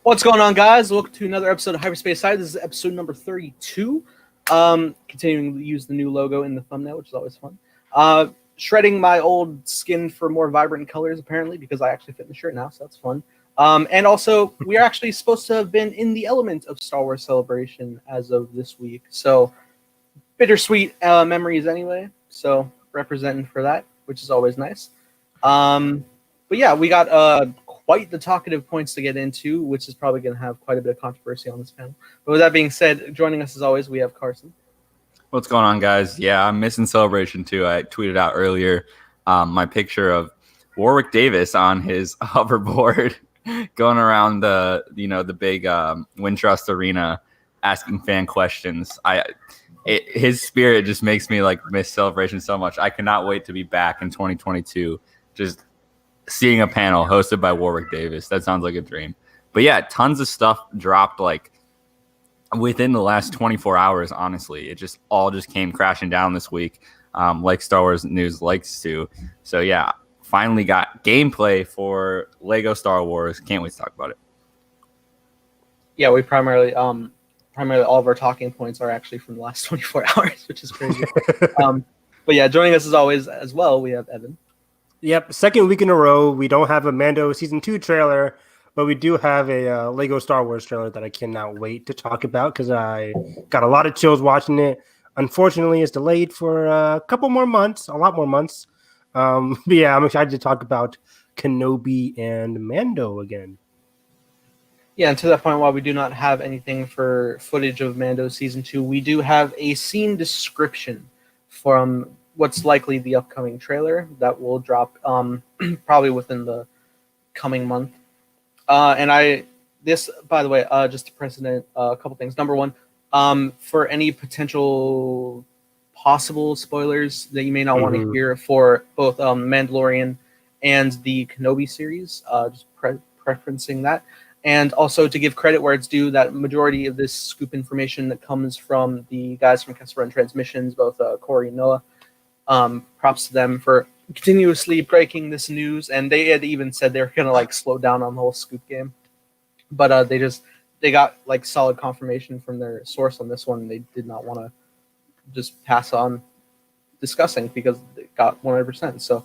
What's going on, guys? Welcome to another episode of Hyperspace Side. This is episode number 32. Continuing to use the new logo in the thumbnail, which is always fun. Shredding my old skin for more vibrant colors, apparently, because I actually fit in the shirt now, so that's fun. And also, we are actually supposed to have been in the element of Star Wars Celebration as of this week. So, bittersweet memories anyway. So, representing for that, which is always nice. But yeah, we got quite the talkative points to get into, which is probably going to have quite a bit of controversy on this panel. But with that being said, joining us as always, we have Carson. What's going on, guys? Yeah, I'm missing Celebration too. I tweeted out earlier my picture of Warwick Davis on his hoverboard going around the big Wintrust Arena asking fan questions. His spirit just makes me miss Celebration so much. I cannot wait to be back in 2022. Just seeing a panel hosted by Warwick Davis. That sounds like a dream. But yeah, tons of stuff dropped within the last 24 hours, honestly. It just came crashing down this week, like Star Wars news likes to. So yeah, finally got gameplay for Lego Star Wars. Can't wait to talk about it. Yeah, we primarily all of our talking points are actually from the last 24 hours, which is crazy. But yeah, joining us as always as well, we have Evan. Yep, second week in a row, we don't have a Mando Season 2 trailer, but we do have a Lego Star Wars trailer that I cannot wait to talk about because I got a lot of chills watching it. Unfortunately, it's delayed for a lot more months. But yeah, I'm excited to talk about Kenobi and Mando again. Yeah, and to that point, while we do not have anything for footage of Mando Season 2, we do have a scene description from what's likely the upcoming trailer that will drop probably within the coming month. This, by the way, just to precedent a couple things. Number one, for any potential possible spoilers that you may not want to hear for both Mandalorian and the Kenobi series, just preferencing that. And also to give credit where it's due, that majority of this scoop information that comes from the guys from Kessel Run Transmissions, both Corey and Noah. Props to them for continuously breaking this news, and they had even said they were gonna slow down on the whole scoop game, but they got solid confirmation from their source on this one, and they did not want to just pass on discussing because they got 100%. So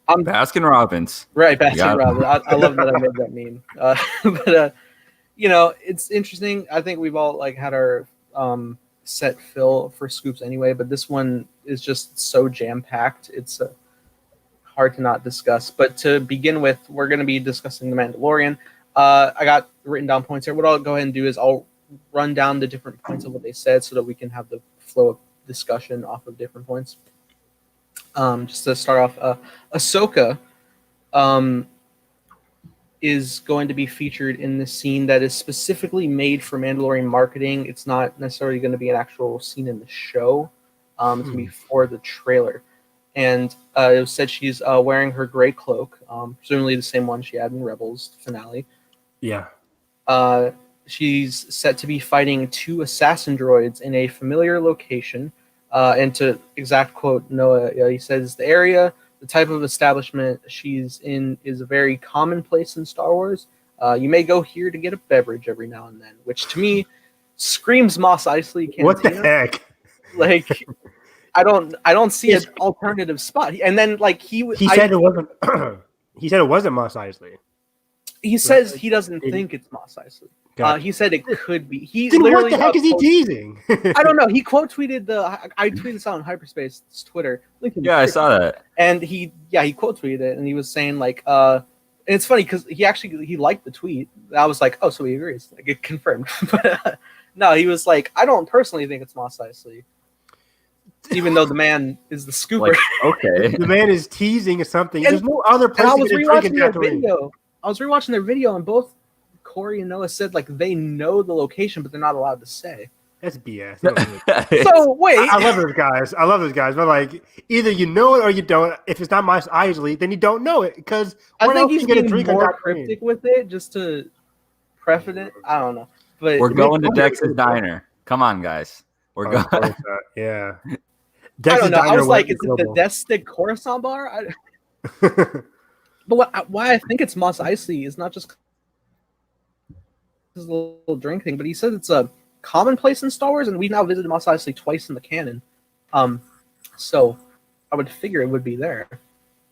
I'm Baskin Robbins, right? Baskin Robbins. I love that I made that meme. But it's interesting. I think we've all had our set fill for scoops anyway, but this one is just so jam-packed. It's hard to not discuss. But to begin with, we're going to be discussing The Mandalorian. I got written down points here. What I'll go ahead and do is I'll run down the different points of what they said so that we can have the flow of discussion off of different points. Just to start off, Ahsoka is going to be featured in this scene that is specifically made for Mandalorian marketing. It's not necessarily going to be an actual scene in the show. It's going to be for the trailer. And it was said she's wearing her gray cloak, presumably the same one she had in Rebels finale. Yeah. She's set to be fighting 2 assassin droids in a familiar location. And to exact quote Noah, he says, the area, the type of establishment she's in is a very common place in Star Wars. You may go here to get a beverage every now and then, which to me screams Mos Eisley Cantina. What the heck? I don't see an alternative spot. And then he said it wasn't. He said it wasn't Mos Eisley. He says he doesn't think it's Mos Eisley. Gotcha. He said it could be. Then what the heck is he teasing? I don't know. He quote tweeted I tweeted this out on Hyperspace Twitter. Yeah, I saw that. And he quote tweeted it, and he was saying and it's funny because he liked the tweet. I was like, oh, so he agrees. It confirmed. But no, he was like, I don't personally think it's Mos Eisley, even though the man is the scooper. Okay, the man is teasing something. There's no other place to drink in Tatooine. I was rewatching their video, and both Corey and Noah said they know the location, but they're not allowed to say. That's BS. So wait, I love those guys. But either you know it or you don't. If it's not Mos Eisley, then you don't know it because I think he's getting more cryptic with it just to preface it. I don't know, but we're going to Dex's Diner. Come on, guys, we're going. Yeah. I don't know. I was like, is it the Death Stick Coruscant bar? But why I think it's Mos Eisley is not just his little drink thing, but he said it's a commonplace in Star Wars, and we've now visited Mos Eisley twice in the canon. So I would figure it would be there,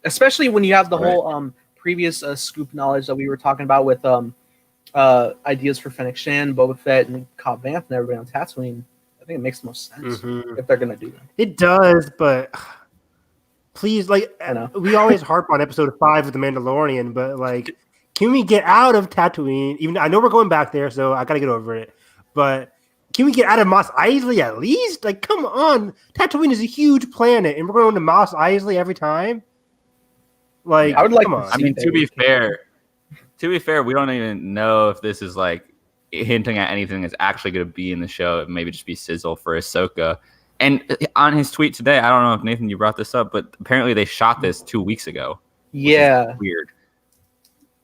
especially when you have the whole previous scoop knowledge that we were talking about with ideas for Fennec Shan, Boba Fett, and Cobb Vanth, and everybody on Tatooine. I think it makes the most sense if they're gonna do that. It does, but please, like, I know. we always harp on episode 5 of The Mandalorian, but like, can we get out of Tatooine? Even I know we're going back there, so I gotta get over it. But can we get out of Mos Eisley at least? Like, come on, Tatooine is a huge planet, and we're going to Mos Eisley every time. Like, I would like. come on. I mean, to be fair, we don't even know if this is like hinting at anything that's actually going to be in the show. It maybe just be sizzle for Ahsoka. And on his tweet today, I don't know if Nathan, you brought this up, but apparently they shot this 2 weeks ago. Yeah, weird.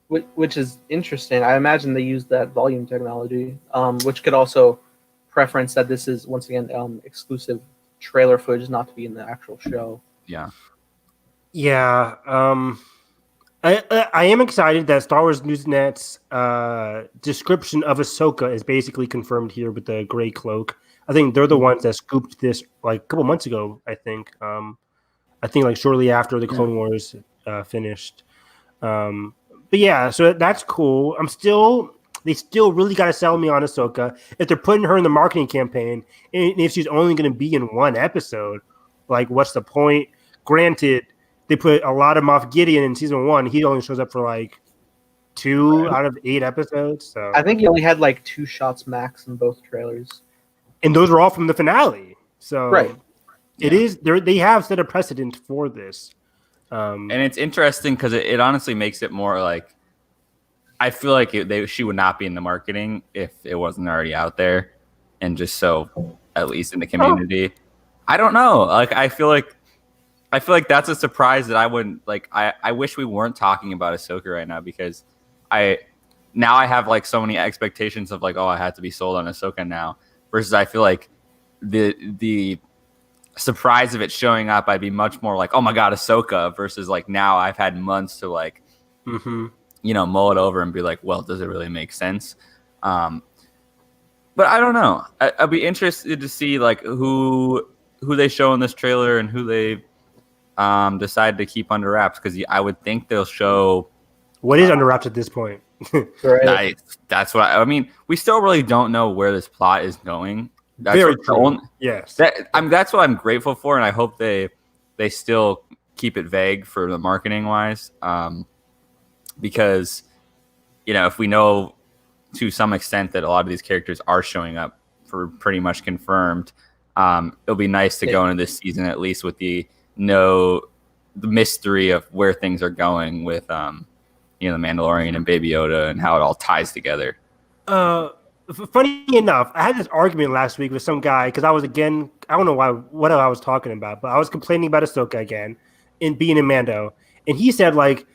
Which is interesting. I imagine they used that volume technology, which could also preference that this is once again exclusive trailer footage, not to be in the actual show. Yeah. Yeah. I am excited that Star Wars Newsnet's description of Ahsoka is basically confirmed here with the gray cloak. I think they're the ones that scooped this like a couple months ago. I think like shortly after the Clone Wars finished. But yeah, so that's cool. They still really got to sell me on Ahsoka. If they're putting her in the marketing campaign, and if she's only going to be in one episode, like what's the point? Granted, they put a lot of Moff Gideon in season 1. He only shows up for like 2 out of 8 episodes. So I think he only had like 2 shots max in both trailers, and those were all from the finale. So right, it is. They have set a precedent for this. And it's interesting because it honestly makes it more like I feel like she would not be in the marketing if it wasn't already out there, and just so at least in the community. I don't know. Like I feel like that's a surprise that I wouldn't like. I wish we weren't talking about Ahsoka right now because I have like so many expectations of like, oh, I have to be sold on Ahsoka now. Versus I feel like the surprise of it showing up, I'd be much more like, oh my god, Ahsoka. Versus like now I've had months to like, mull it over and be like, well, does it really make sense? But I don't know. I'd be interested to see like who they show in this trailer and who they decide to keep under wraps, because I would think they'll show what is under wraps at this point. right. That's what I mean. We still really don't know where this plot is going. That's Very true. Yes. That's what I'm grateful for, and I hope they still keep it vague for the marketing wise, because if we know to some extent that a lot of these characters are showing up for pretty much confirmed, it'll be nice to go into this season at least with the mystery of where things are going with the Mandalorian and Baby Yoda and how it all ties together. Funny enough, I had this argument last week with some guy because I don't know what I was talking about, but I was complaining about Ahsoka again in being in Mando, and he said like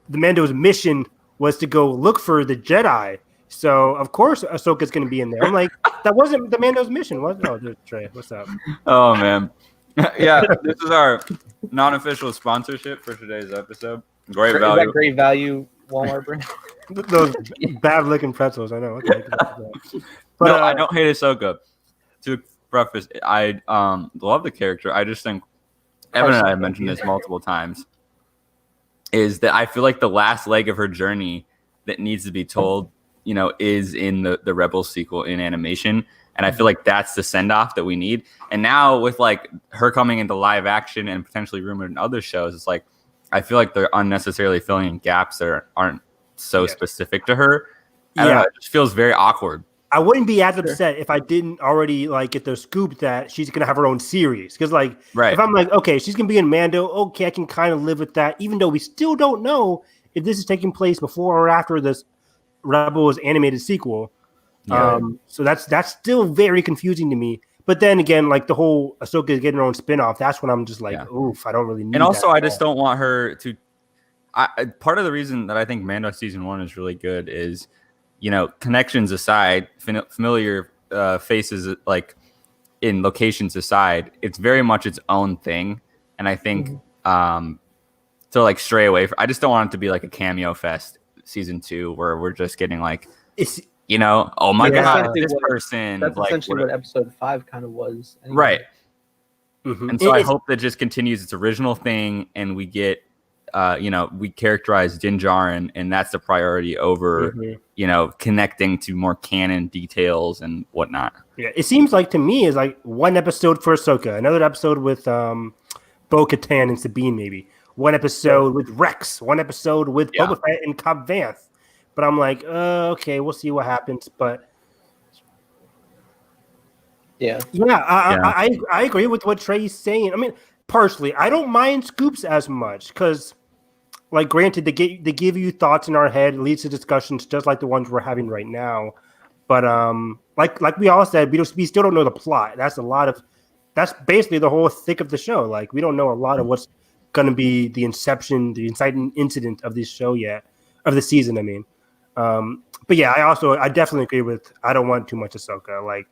the Mando's mission was to go look for the Jedi, so of course Ahsoka's going to be in there. I'm like, that wasn't the Mando's mission, was it? No, there's Trey. What's up? Oh man, yeah, this is our non-official sponsorship for today's episode. Great value. Great value. Walmart brand. Those bad-looking pretzels, I know. Okay. But no, I don't hate Ahsoka. To preface, I love the character. I just think Evan and I have mentioned this multiple times. Is that I feel like the last leg of her journey that needs to be told, is in the Rebels sequel in animation, and I feel like that's the send-off that we need. And now with like her coming into live action and potentially rumored in other shows, it's like I feel like they're unnecessarily filling in gaps that aren't so specific to her. I don't know, it just feels very awkward. I wouldn't be as upset if I didn't already like get the scoop that she's gonna have her own series. Because if I'm like, okay, she's gonna be in Mando, okay, I can kind of live with that, even though we still don't know if this is taking place before or after this Rebels animated sequel. Yeah. So that's still very confusing to me. But then again, like the whole Ahsoka getting her own spinoff, that's when I'm just like, oof, I don't really need. And also, that I just don't want her to. Part of the reason that I think Mando season 1 is really good is, connections aside, familiar faces like in locations aside, it's very much its own thing. And I think to like stray away from, I just don't want it to be like a cameo fest season 2 where we're just getting like you know, oh my That's god, essentially this what- person. That's like, essentially what episode 5 kind of was. Anyway. Right. Mhm. And so I hope that just continues its original thing, and we get, we characterize Din Djarin, and that's the priority over, connecting to more canon details and whatnot. Yeah, it seems like to me is like one episode for Ahsoka, another episode with Bo-Katan and Sabine, maybe one episode with Rex, one episode with Boba Fett and Cobb Vanth. But I'm like, okay, we'll see what happens. But I agree with what Trey's saying. I mean, partially, I don't mind scoops as much because, like, granted, they give you thoughts in our head, leads to discussions just like the ones we're having right now. But like we all said, we still don't know the plot. That's basically the whole thick of the show. Like, we don't know a lot of what's going to be the inciting incident of this show yet, of the season. I mean, but yeah, I definitely agree with. I don't want too much Ahsoka. Like,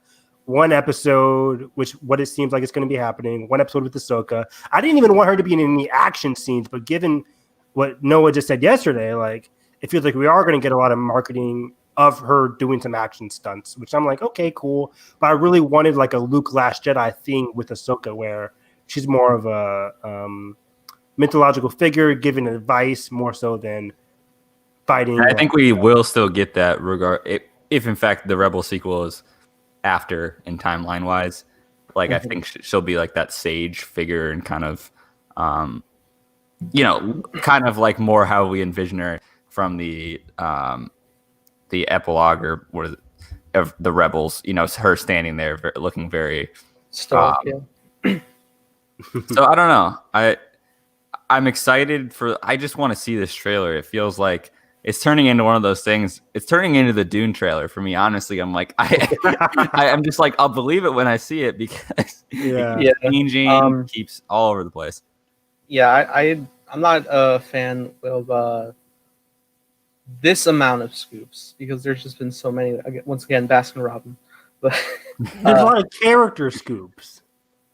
one episode, what it seems like it's going to be happening. One episode with Ahsoka. I didn't even want her to be in any action scenes, but given what Noah just said yesterday, like, it feels like we are going to get a lot of marketing of her doing some action stunts, which I'm like, okay, cool. But I really wanted like a Luke Last Jedi thing with Ahsoka, where she's more of a mythological figure giving advice more so than fighting. I think we will still get that if in fact the Rebel sequel is after in timeline wise. Like, I think she'll be like that sage figure and kind of, kind of like more how we envision her from the epilogue of the Rebels. Her standing there looking very Stoic, So I don't know. I'm excited I just want to see this trailer. It feels like it's turning into one of those things. It's turning into the Dune trailer for me. Honestly, I'm like, I'm just like, I'll believe it when I see it because it's changing, keeps all over the place. Yeah, I'm not a fan of this amount of scoops because there's just been so many. Once again, Baskin Robbins, but there's a lot of character scoops.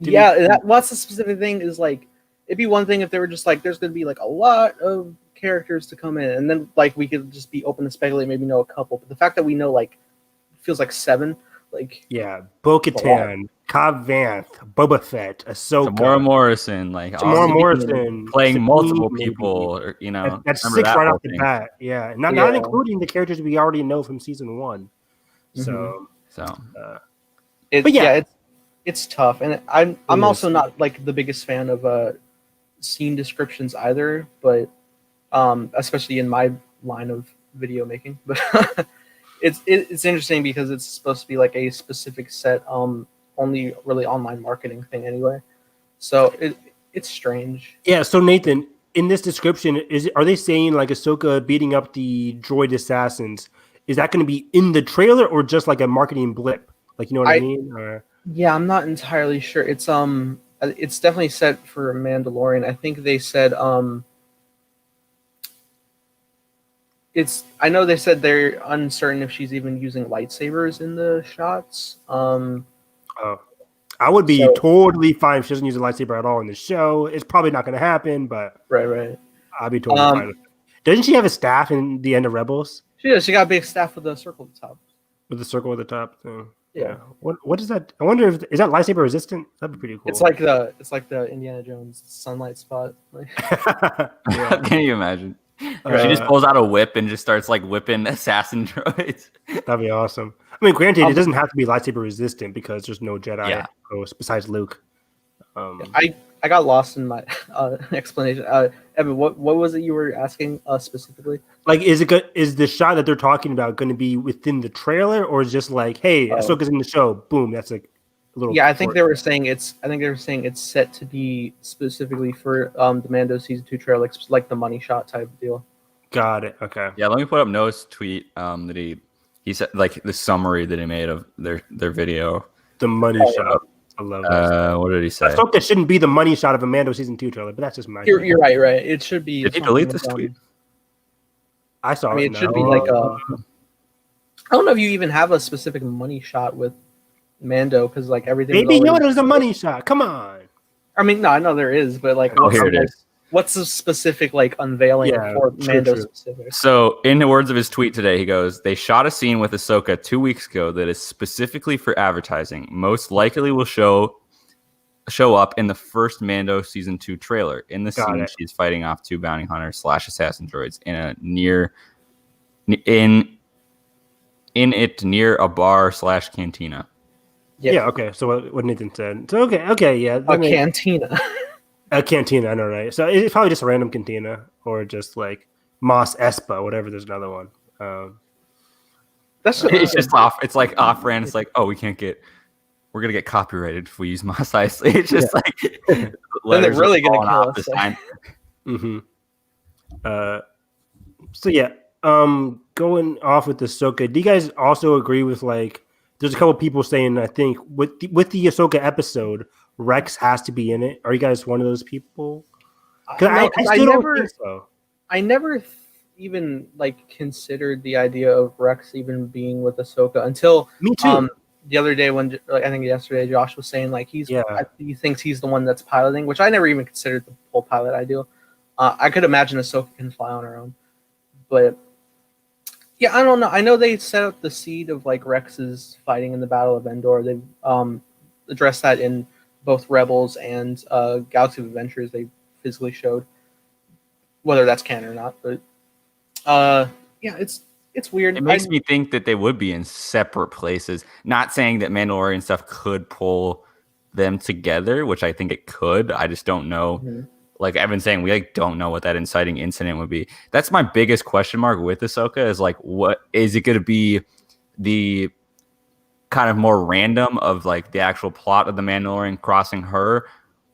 That's the specific thing. Is like, it'd be one thing if they were just like, there's going to be like a lot of characters to come in, and then like we could just be open to speculate, maybe know a couple. But the fact that we know like feels like 7, like Bo-Katan, Cobb Vanth, Boba Fett, Ahsoka, Tamora Morrison, playing multiple people, or, that's 6 right off the bat. Yeah, not including the characters we already know from season 1. It's tough, and I'm also not like the biggest fan of scene descriptions either, but especially in my line of video making. But it's interesting because it's supposed to be like a specific set, only really online marketing thing anyway. So it's strange. Yeah. So Nathan, in this description, are they saying like Ahsoka beating up the droid assassins? Is that going to be in the trailer or just like a marketing blip? Like, you know what I mean? Or... Yeah, I'm not entirely sure. It's definitely set for Mandalorian. I think they said I know they said they're uncertain if she's even using lightsabers in the shots. I would be totally fine if she doesn't use a lightsaber at all in the show. It's probably not going to happen, but right. I'd be totally fine with it. Doesn't she have a staff in the end of Rebels? She does. She got a big staff with a circle at the top. With the circle at the top. So, yeah. What is that? I wonder is that lightsaber resistant? That'd be pretty cool. It's like the Indiana Jones sunlight spot. Can you imagine? She just pulls out a whip and just starts like whipping assassin droids. That'd be awesome. I mean, granted, it doesn't have to be lightsaber resistant because there's no Jedi besides Luke. I got lost in my explanation. Evan, what was it you were asking specifically? Like, is the shot that they're talking about going to be within the trailer, or is just like, hey, Ahsoka's in the show, boom, that's like a little. Yeah, I think they were saying it's set to be specifically for the Mando season 2 trailer, like the money shot type deal. Got it. Okay. Yeah, let me put up Noah's tweet that he said, like the summary that he made of their video. The money shot. I love it. What did he say? Ahsoka shouldn't be the money shot of a Mando season 2 trailer, but that's just my. You're right. It should be. Did he delete this tweet? I saw it. It should be like a. I don't know if you even have a specific money shot with Mando because like everything. Baby Yoda's a money shot. Come on. I mean, no, I know there is, but like, here it is. What's the specific like unveiling for Mando specific? So, in the words of his tweet today, he goes, "They shot a scene with Ahsoka 2 weeks ago that is specifically for advertising. Most likely will show up in the first Mando season 2 trailer. In the scene, she's fighting off 2 bounty hunters / assassin droids in a near a bar / cantina." Yeah. Okay. So what Nathan said. So okay. Yeah. A cantina. A cantina, I know, right? So it's probably just a random cantina or just like Mos Espa, whatever. There's another one. It's just off. It's like off-brand. It's like, oh, we're gonna get copyrighted if we use Mos Eisley. It's just like then they're really gonna kill us this time. So yeah, going off with Ahsoka. Do you guys also agree with like? There's a couple people saying I think with the Ahsoka episode, Rex has to be in it. Are you guys one of those people? Because I still don't think so. I never even like considered the idea of Rex even being with Ahsoka until me too. The other day when I think yesterday Josh was saying like he thinks he's the one that's piloting, which I never even considered the whole pilot idea. I could imagine Ahsoka can fly on her own, but yeah, I don't know. I know they set up the seed of like Rex's fighting in the Battle of Endor. They've addressed that in both Rebels and Galaxy of Adventures. They physically showed whether that's canon or not, but yeah, it's weird. It makes me think that they would be in separate places. Not saying that Mandalorian stuff could pull them together, which I think it could. I just don't know. Mm-hmm. Like Evan's saying, we like don't know what that inciting incident would be. That's my biggest question mark with Ahsoka is like, what is it going to be? The kind of more random of like the actual plot of the Mandalorian crossing her,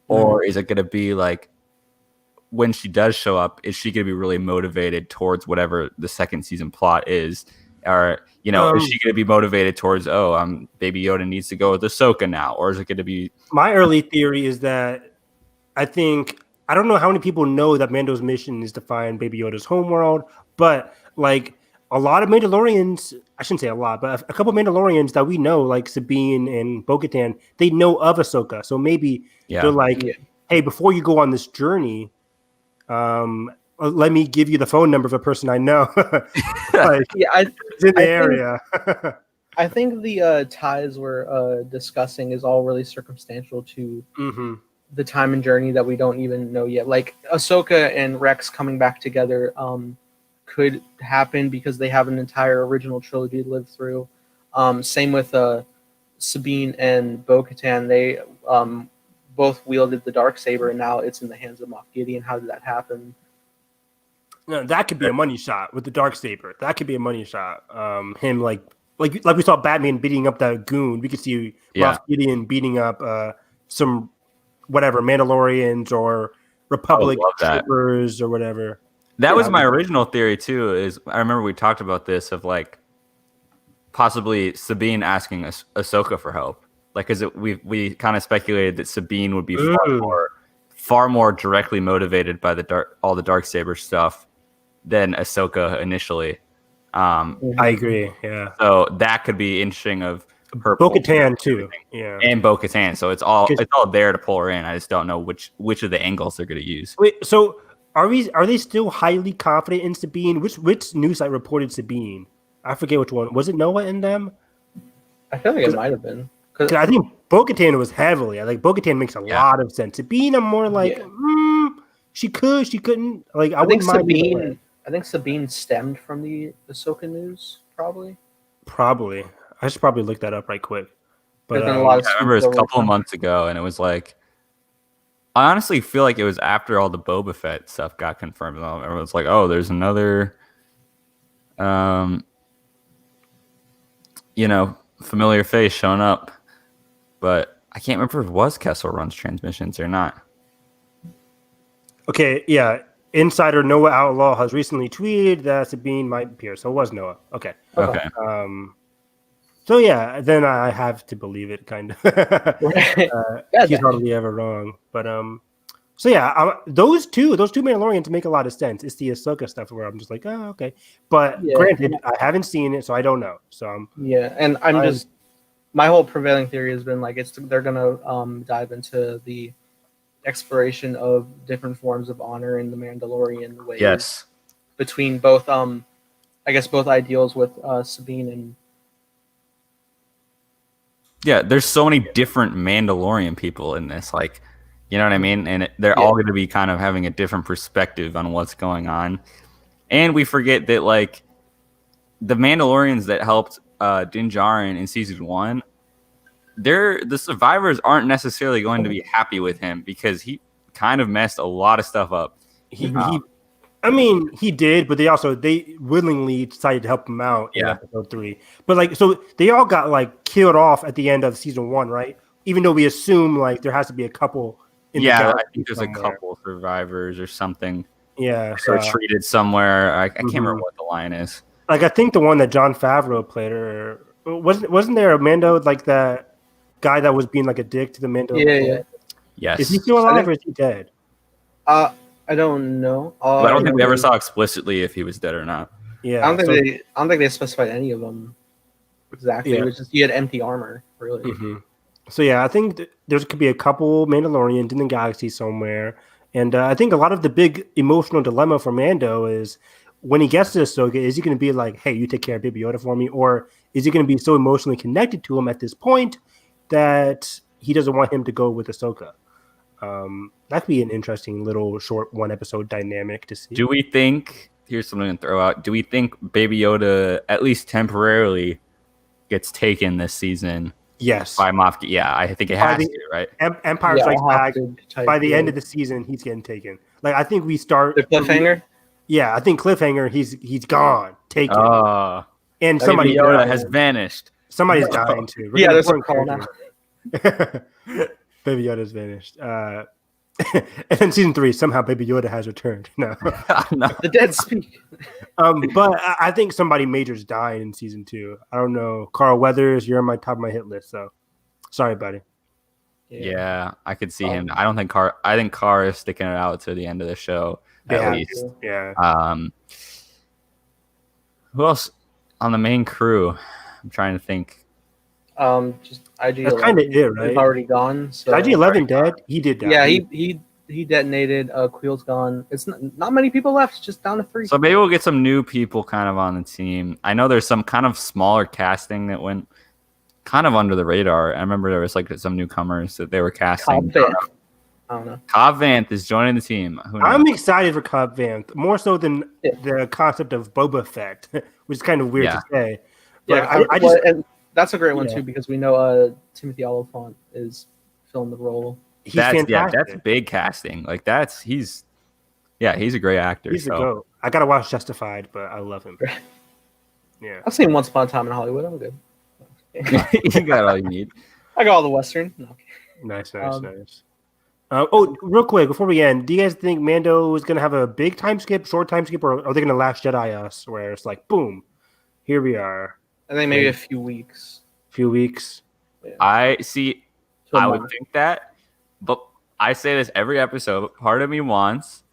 or is it going to be like when she does show up, is she going to be really motivated towards whatever the second season plot is? Or, you know, is she going to be motivated towards, Baby Yoda needs to go with Ahsoka now? Or is it going to be... My early theory is that I don't know how many people know that Mando's mission is to find Baby Yoda's homeworld, but like a lot of Mandalorians, I shouldn't say a lot, but a couple of Mandalorians that we know, like Sabine and Bo-Katan, they know of Ahsoka. So maybe they're like, hey, before you go on this journey, let me give you the phone number of a person I know. It's in the area. I think the ties we're discussing is all really circumstantial to the time and journey that we don't even know yet. Like Ahsoka and Rex coming back together could happen because they have an entire original trilogy to live through. Same with Sabine and Bo-Katan. They both wielded the Darksaber, and now it's in the hands of Moff Gideon. How did that happen? No, that could be a money shot with the Darksaber. That could be a money shot. Him like we saw Batman beating up that goon. We could see Moff Gideon beating up some whatever Mandalorians or Republic troopers or whatever. That was my original theory too. Is I remember we talked about this of like possibly Sabine asking Ahsoka for help. Like, because we kind of speculated that Sabine would be far more directly motivated by all the Darksaber stuff than Ahsoka initially. I agree. Yeah. So that could be interesting. Of her Bo-Katan too. Yeah. And Bo-Katan. So it's all there to pull her in. I just don't know which of the angles they're going to use. Wait. So are they still highly confident in Sabine? Which news site reported Sabine? I forget which one. Was it Noah in them? I feel like it might have been. Cause I think Bo-Katan was heavily. I think Bo-Katan makes a lot of sense. Sabine, I'm more like, she could, she couldn't. Like, I think Sabine. I think Sabine stemmed from the Ahsoka news, probably. Probably, I should probably look that up right quick. But a lot of I remember it was a couple of months ago, and it was like, I honestly feel like it was after all the Boba Fett stuff got confirmed. Everyone's like, oh, there's another, familiar face showing up. But I can't remember if it was Kessel runs transmissions or not. Okay, yeah. Insider Noah Outlaw has recently tweeted that Sabine might appear. So it was Noah. Okay. So yeah, then I have to believe it, kind of. He's hardly ever wrong. But so yeah, those two Mandalorians make a lot of sense. It's the Ahsoka stuff where I'm just like, oh, okay. But granted, I haven't seen it, so I don't know. So and I'm just. My whole prevailing theory has been like they're gonna dive into the exploration of different forms of honor in the Mandalorian ways. Yes. Between both, I guess both ideals with Sabine and. Yeah, there's so many different Mandalorian people in this, like, you know what I mean? And they're all going to be kind of having a different perspective on what's going on. And we forget that, like, the Mandalorians that helped Din Djarin in season 1, the survivors aren't necessarily going to be happy with him because he kind of messed a lot of stuff up. I mean, he did, but they willingly decided to help him out in episode 3. But like, so they all got like killed off at the end of season 1, right? Even though we assume like there has to be a couple. I think there's somewhere. A couple survivors or something. Yeah, so treated somewhere. I can't remember what the line is. Like, I think the one that Jon Favreau played, or wasn't there a Mando, like that guy that was being like a dick to the Mando? Yeah. Yes. Is he still alive or is he dead? I don't know. But I don't think we ever saw explicitly if he was dead or not. Yeah, I don't think they specified any of them exactly. It was just he had empty armor, really. Mm-hmm. So yeah, I think there could be a couple Mandalorians in the galaxy somewhere, and I think a lot of the big emotional dilemma for Mando is when he gets to Ahsoka, is he going to be like, "Hey, you take care of Baby Yoda for me," or is he going to be so emotionally connected to him at this point that he doesn't want him to go with Ahsoka? That'd be an interesting little short 1-episode dynamic to see. Do we think? Here's something to throw out. Do we think Baby Yoda, at least temporarily, gets taken this season? Yes. By Moff. Yeah, I think it has to, right? Empire Strikes Back. By the end of the season, he's getting taken. Like, I think we start the cliffhanger. Yeah, I think cliffhanger. He's gone, taken. And Baby Yoda has vanished. Somebody's dying too. Yeah, there's a call now. Baby Yoda's vanished. And then season 3, somehow Baby Yoda has returned. No, the dead speak. But I think somebody major's dying in season 2. I don't know. Carl Weathers, you're on my top of my hit list, so sorry, buddy. Yeah, I could see him. I don't think Carr. I think Carr is sticking it out to the end of the show at least. Yeah. Who else on the main crew? I'm trying to think. Just IG. That's kind of it, right? He's already gone. So IG-11 dead. He did die. Yeah, he detonated. Quill's gone. It's not many people left. It's just down to 3. So maybe we'll get some new people kind of on the team. I know there's some kind of smaller casting that went kind of under the radar. I remember there was like some newcomers that they were casting. I don't know. Cobb Vanth is joining the team. I'm excited for Cobb Vanth more so than the concept of Boba Fett, which is kind of weird to say. But and that's a great one too because we know Timothy Oliphant is filling the role. He's fantastic. Yeah, that's big casting. Like he's a great actor. He's a goat. I gotta watch Justified, but I love him. Yeah, I've seen Once Upon a Time in Hollywood. I'm good. You got all you need. I got all the Western. No. Nice. Real quick before we end, do you guys think Mando is gonna have a big time skip, short time skip, or are they gonna Last Jedi us, where it's like, boom, here we are? I think maybe a few weeks. Yeah. I see. I would think that, but I say this every episode. Part of me wants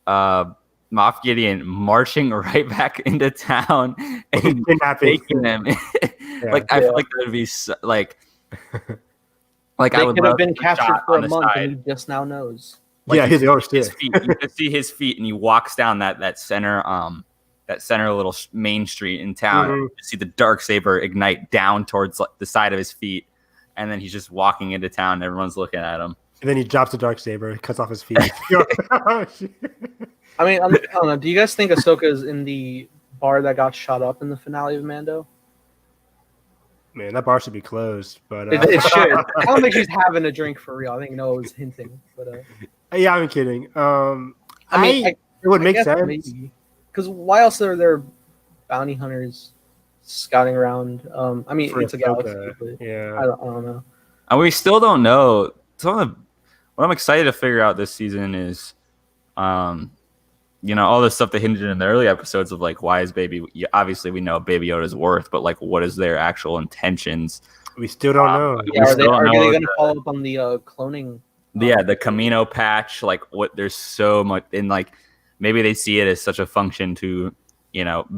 Moff Gideon marching right back into town and taking them. I feel like that would be like they I would could have been a captured for a month, and he just now knows. His feet. You can see his feet, and he walks down that center little main street in town. Mm-hmm. You see the Darksaber ignite down towards the side of his feet, and then he's just walking into town. And everyone's looking at him. And then he drops the Darksaber, cuts off his feet. I mean, I don't know. Do you guys think Ahsoka is in the bar that got shot up in the finale of Mando? Man, that bar should be closed. But it should. I don't think she's having a drink for real. I think Noah was hinting. But yeah, I'm kidding. It would make sense. Because why else are there bounty hunters scouting around? I mean, it's a galaxy. But yeah, I don't know. And we still don't know. What I'm excited to figure out this season is, all the stuff they hinted in the early episodes of like, why is obviously we know Baby Yoda's worth, but like, what is their actual intentions? We still don't know. Yeah, are they going to follow up on the cloning? The Camino patch, like there's so much in like, maybe they see it as such a function to,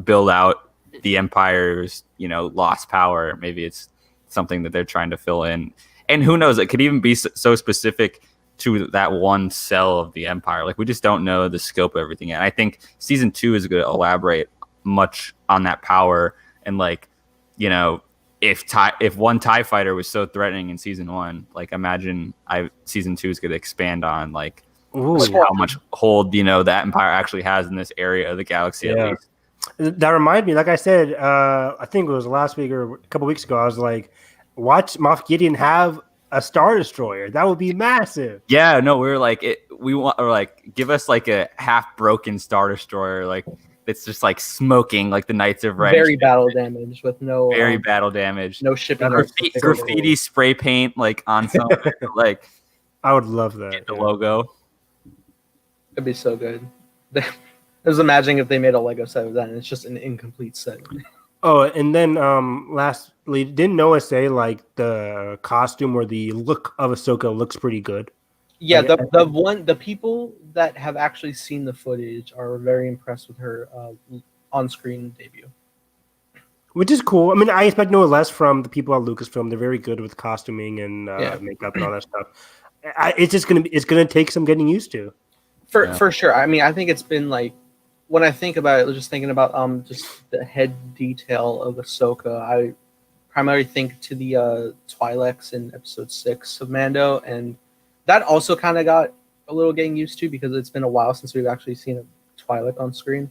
build out the Empire's, lost power. Maybe it's something that they're trying to fill in. And who knows, it could even be so specific to that one cell of the Empire. Like we just don't know the scope of everything yet. I think season 2 is going to elaborate much on that power and like, you know, if one TIE fighter was so threatening in season 1, like imagine season 2 is going to expand on like how much hold, you know, that Empire actually has in this area of the galaxy at least. That reminded me, like I said, I think it was last week or a couple weeks ago, I was like, watch Moff Gideon have a Star Destroyer. That would be massive. Yeah, no, we were like, give us like a half broken Star Destroyer, like it's just like smoking like the Knights of Ren. Very battle damage with no battle damage. No shipping. Graffiti spray paint like on something. Like I would love that. The logo. It'd be so good. I was imagining if they made a Lego set of that and it's just an incomplete set. Oh, and then lastly, didn't Noah say like the costume or the look of Ahsoka looks pretty good? Yeah, the people that have actually seen the footage are very impressed with her on-screen debut, which is cool. I mean, I expect no less from the people at Lucasfilm. They're very good with costuming and makeup and all that stuff. It's gonna take some getting used to. For sure. I mean, I think it's been like when I think about it, just thinking about just the head detail of Ahsoka, I primarily think to the Twi'leks in episode 6 of Mando, and that also kind of got a little getting used to because it's been a while since we've actually seen a Twi'lek on screen.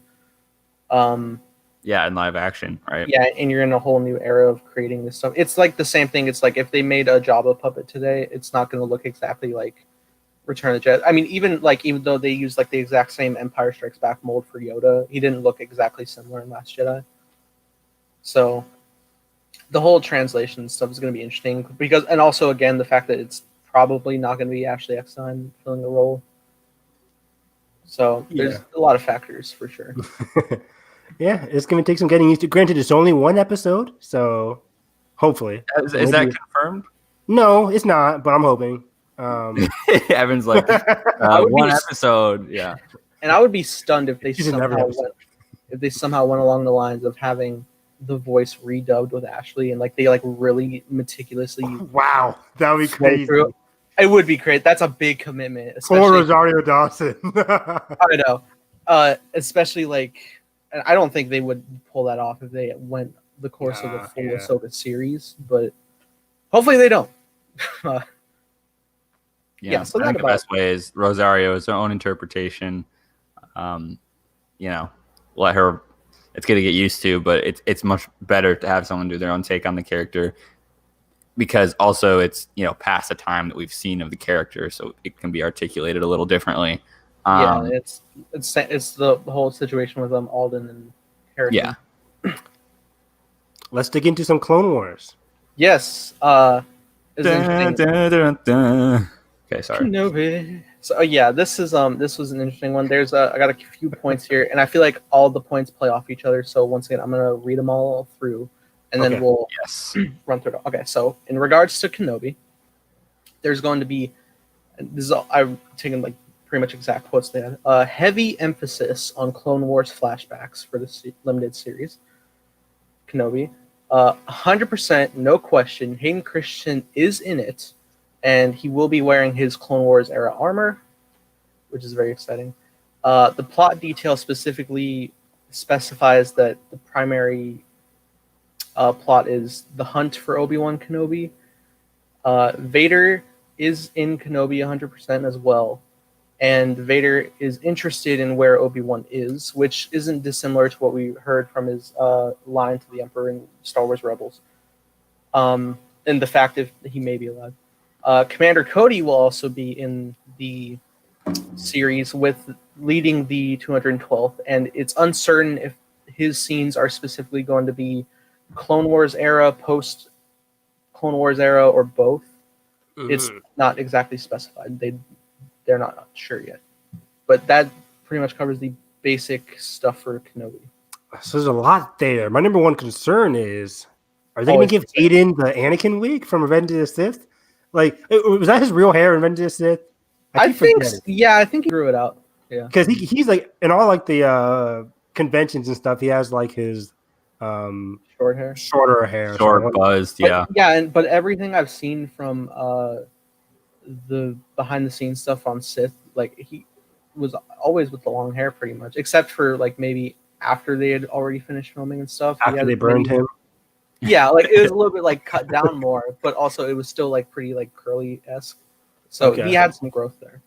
Yeah, in live action, right? Yeah, and you're in a whole new era of creating this stuff. It's like the same thing. It's like if they made a Jabba puppet today, it's not going to look exactly like Return of the Jedi. I mean, even though they used like the exact same Empire Strikes Back mold for Yoda, he didn't look exactly similar in Last Jedi. So the whole translation stuff is going to be interesting because, and also again, the fact that it's probably not going to be Ashley Eckstein filling the role. So there's a lot of factors for sure. Yeah, it's going to take some getting used to. Granted, it's only one episode, so hopefully. Is that confirmed? No, it's not, but I'm hoping. Evan's like one episode, yeah. And I would be stunned if they somehow went along the lines of having the voice redubbed with Ashley and like they like really meticulously. Wow, that would be crazy. It would be great. That's a big commitment. Poor Rosario Dawson. I know, especially like, I don't think they would pull that off if they went the course of the full Ahsoka series, but hopefully they don't. So I think the best way is Rosario is her own interpretation. You know, let her. It's going to get used to, but it's much better to have someone do their own take on the character because also it's past the time that we've seen of the character, so it can be articulated a little differently. It's the whole situation with Alden and Harrison. Yeah. Let's dig into some Clone Wars. Yes. Okay, sorry. Kenobi. So this was an interesting one. I got a few points here, and I feel like all the points play off each other. So once again, I'm gonna read them all through, and then we'll run through it. Okay, so in regards to Kenobi, there's going to be I'm taking like pretty much exact quotes they had. A heavy emphasis on Clone Wars flashbacks for the limited series. Kenobi, 100%, no question. Hayden Christensen is in it. And he will be wearing his Clone Wars era armor, which is very exciting. The plot detail specifically specifies that the primary plot is the hunt for Obi-Wan Kenobi. Vader is in Kenobi 100% as well. And Vader is interested in where Obi-Wan is, which isn't dissimilar to what we heard from his line to the Emperor in Star Wars Rebels. And the fact that he may be alive. Commander Cody will also be in the series with leading the 212th, and it's uncertain if his scenes are specifically going to be Clone Wars era, post Clone Wars era, or both. It's not exactly specified. They're not sure yet, but that pretty much covers the basic stuff for Kenobi. So there's a lot there. My number one concern is, are they going to give Hayden the Anakin wig from Revenge of the Sith? Like, was that his real hair in Revenge of the Sith? I think he grew it out. Yeah, because he's like in all like the conventions and stuff. He has like his shorter hair, short buzzed. Yeah, but everything I've seen from the behind the scenes stuff on Sith, like he was always with the long hair pretty much, except for like maybe after they had already finished filming and stuff. After they burned him. Yeah, like it was a little bit like cut down more, but also it was still like pretty like curly-esque. So he had some growth there.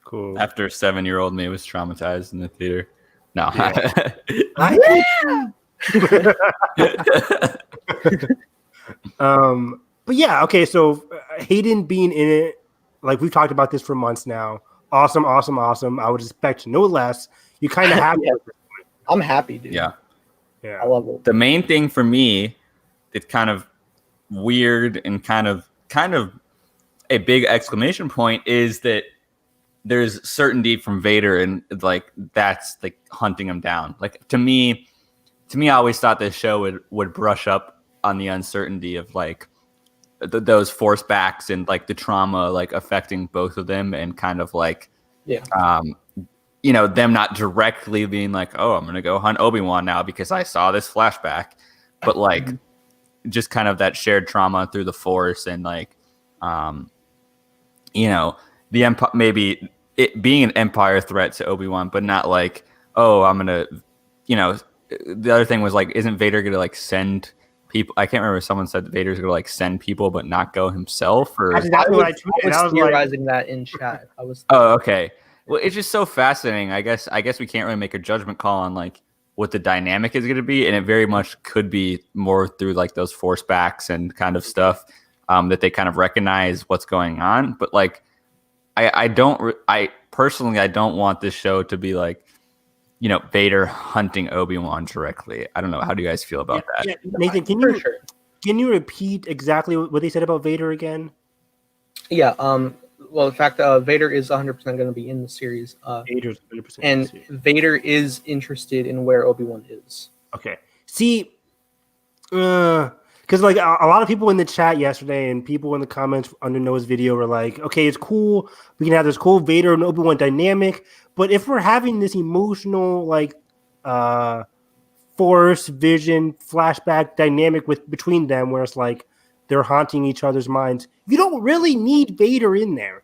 Cool. After 7-year-old me was traumatized in the theater. No. Yeah. But yeah, okay. So Hayden being in it, like we've talked about this for months now. Awesome. I would expect no less. You kind of have. I'm happy, dude. Yeah. I love it. The main thing for me, it's kind of weird and kind of a big exclamation point is that there's certainty from Vader, and like that's like hunting him down. Like to me, I always thought this show would brush up on the uncertainty of like those force backs and like the trauma like affecting both of them, and kind of like them not directly being like, oh, I'm gonna go hunt Obi-Wan now because I saw this flashback, but like just kind of that shared trauma through the force, and like the Empire, maybe it being an Empire threat to Obi-Wan, but not like, oh, I'm gonna, the other thing was like, isn't Vader gonna like send people? I can't remember if someone said Vader's gonna like send people, but not go himself. Or I was theorizing that in chat. Oh, okay. Well, it's just so fascinating. I guess we can't really make a judgment call on like what the dynamic is going to be, and it very much could be more through like those force backs and kind of stuff that they kind of recognize what's going on. But like, I personally don't want this show to be like, Vader hunting Obi-Wan directly. I don't know. How do you guys feel about that? Yeah. Nathan, can you repeat exactly what they said about Vader again? Yeah. Well, the fact that Vader is 100% going to be in the series. Vader's 100%. And Vader is interested in where Obi-Wan is. Okay. See, because like a lot of people in the chat yesterday and people in the comments under Noah's video were like, okay, it's cool. We can have this cool Vader and Obi-Wan dynamic. But if we're having this emotional, like, force, vision, flashback dynamic between them, where it's like they're haunting each other's minds, you don't really need Vader in there.